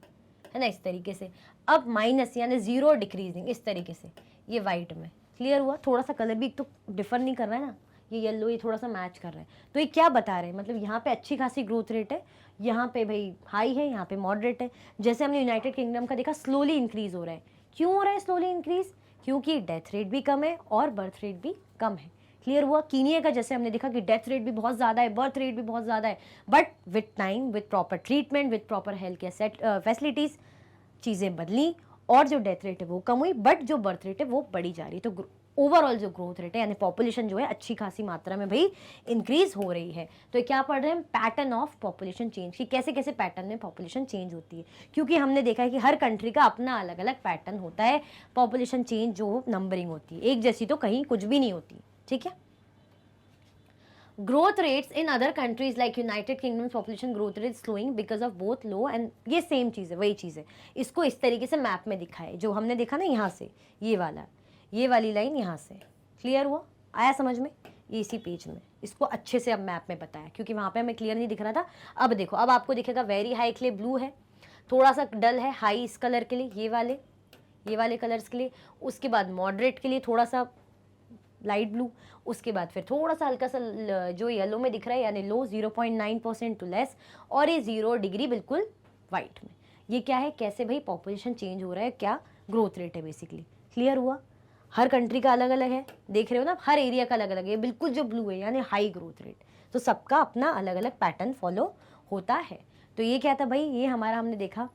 है ना, इस तरीके से। अब माइनस यानी जीरो डिक्रीजिंग, इस तरीके से, ये वाइट में, क्लियर हुआ। थोड़ा सा कलर भी तो डिफर नहीं कर रहा है ना, ये येलो ये थोड़ा सा मैच कर रहा है, तो ये क्या बता रहे हैं, मतलब यहाँ पे अच्छी खासी ग्रोथ रेट है, यहाँ पे भाई हाई है, यहाँ पे मॉडरेट है। जैसे हमने यूनाइटेड किंगडम का देखा, स्लोली इंक्रीज हो रहा है। क्यों हो रहा है स्लोली इंक्रीज, क्योंकि डेथ रेट भी कम है और बर्थ रेट भी कम है, क्लियर हुआ। कीनिया का जैसे हमने देखा कि डेथ रेट भी बहुत ज़्यादा है, बर्थ रेट भी बहुत ज़्यादा है, but with time, with proper treatment, with proper health care facilities चीज़ें बदली और जो डेथ रेट है वो कम हुई, बट जो बर्थ रेट है वो बढ़ी जा रही है। तो ओवरऑल जो ग्रोथ रेट है यानी पॉपुलेशन जो है अच्छी खासी मात्रा में भाई इंक्रीज हो रही है। तो क्या पढ़ रहे हैं, पैटर्न ऑफ पॉपुलेशन चेंज, कि कैसे कैसे पैटर्न में पॉपुलेशन चेंज होती है, क्योंकि हमने देखा है कि हर कंट्री का अपना अलग अलग पैटर्न होता है पॉपुलेशन चेंज, जो नंबरिंग होती है एक जैसी तो कहीं कुछ भी नहीं होती, ठीक है। Growth rates in other countries like United kingdom, population growth rate slowing because of both low and, ये सेम चीज़ है, वही चीज़ है। इसको इस तरीके से मैप में दिखा है, जो हमने देखा ना यहाँ से, ये वाली लाइन यहाँ से, क्लियर हुआ, आया समझ में, ये इसी पेज में इसको अच्छे से अब मैप में बताया, क्योंकि वहाँ पे हमें क्लियर नहीं दिख रहा था। अब देखो, अब आपको दिखेगा वेरी हाई के लिए ब्लू है, थोड़ा सा डल है हाई इस कलर के लिए, ये वाले कलर्स के लिए, उसके बाद मॉडरेट के लिए थोड़ा सा लाइट ब्लू, उसके बाद फिर थोड़ा सा हल्का सा जो येलो में दिख रहा है यानी लो 0.9% टू लेस, और ये 0 डिग्री बिल्कुल वाइट में। ये क्या है, कैसे भाई पॉपुलेशन चेंज हो रहा है, क्या ग्रोथ रेट है बेसिकली, क्लियर हुआ। हर कंट्री का अलग अलग है, देख रहे हो ना, हर एरिया का अलग अलग है। बिल्कुल जो ब्लू है यानी हाई ग्रोथ रेट, तो सबका अपना अलग अलग पैटर्न फॉलो होता है। तो ये क्या था भाई, ये हमारा हमने देखा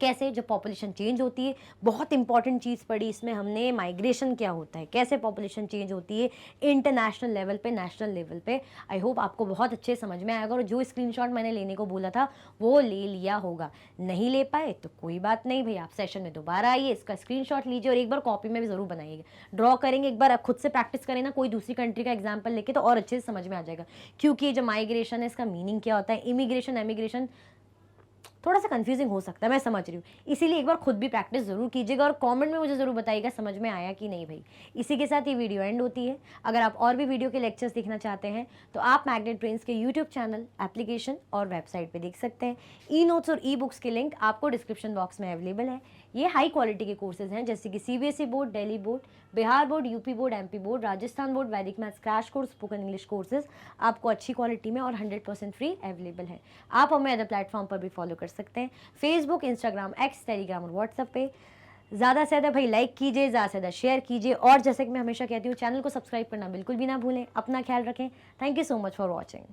कैसे जब पॉपुलेशन चेंज होती है। बहुत इंपॉर्टेंट चीज़ पढ़ी इसमें हमने, माइग्रेशन क्या होता है, कैसे पॉपुलेशन चेंज होती है इंटरनेशनल लेवल पे, नेशनल लेवल पे। आई होप आपको बहुत अच्छे समझ में आएगा, और जो स्क्रीनशॉट मैंने लेने को बोला था वो ले लिया होगा। नहीं ले पाए तो कोई बात नहीं भाई, आप सेशन में दोबारा आइए, इसका स्क्रीनशॉट लीजिए और एक बार कॉपी में भी ज़रूर बनाइएगा, ड्रॉ करेंगे, एक बार आप खुद से प्रैक्टिस करें ना कोई दूसरी कंट्री का एग्जाम्पल लेके, तो और अच्छे से समझ में आ जाएगा। क्योंकि जो माइग्रेशन है इसका मीनिंग क्या होता है, इमिग्रेशन एमिग्रेशन थोड़ा सा कंफ्यूजिंग हो सकता है, मैं समझ रही हूँ, इसीलिए एक बार खुद भी प्रैक्टिस ज़रूर कीजिएगा और कमेंट में मुझे ज़रूर बताइएगा समझ में आया कि नहीं भाई। इसी के साथ ये वीडियो एंड होती है। अगर आप और भी वीडियो के लेक्चर्स देखना चाहते हैं तो आप मैग्नेट ब्रेन्स के यूट्यूब चैनल, एप्लीकेशन और वेबसाइट पर देख सकते हैं। ई नोट्स और ई बुक्स के लिंक आपको डिस्क्रिप्शन बॉक्स में अवेलेबल है। ये हाई क्वालिटी के कोर्सेज हैं, जैसे कि CBSE board, Delhi board, Bihar board, UP board, MP board, Rajasthan board, Vedic maths crash course, spoken English courses आपको अच्छी क्वालिटी में और 100% फ्री अवेलेबल है। आप हमें अदर प्लेटफॉर्म पर भी फॉलो कर सकते हैं, फेसबुक, इंस्टाग्राम, एक्स, टेलीग्राम और व्हाट्सएप पे। ज़्यादा से ज़्यादा भाई लाइक कीजिए, ज़्यादा से ज़्यादा शेयर कीजिए, और जैसे कि मैं हमेशा कहती हूँ चैनल को सब्सक्राइब करना बिल्कुल भी ना भूलें। अपना ख्याल रखें। Thank you so much for watching.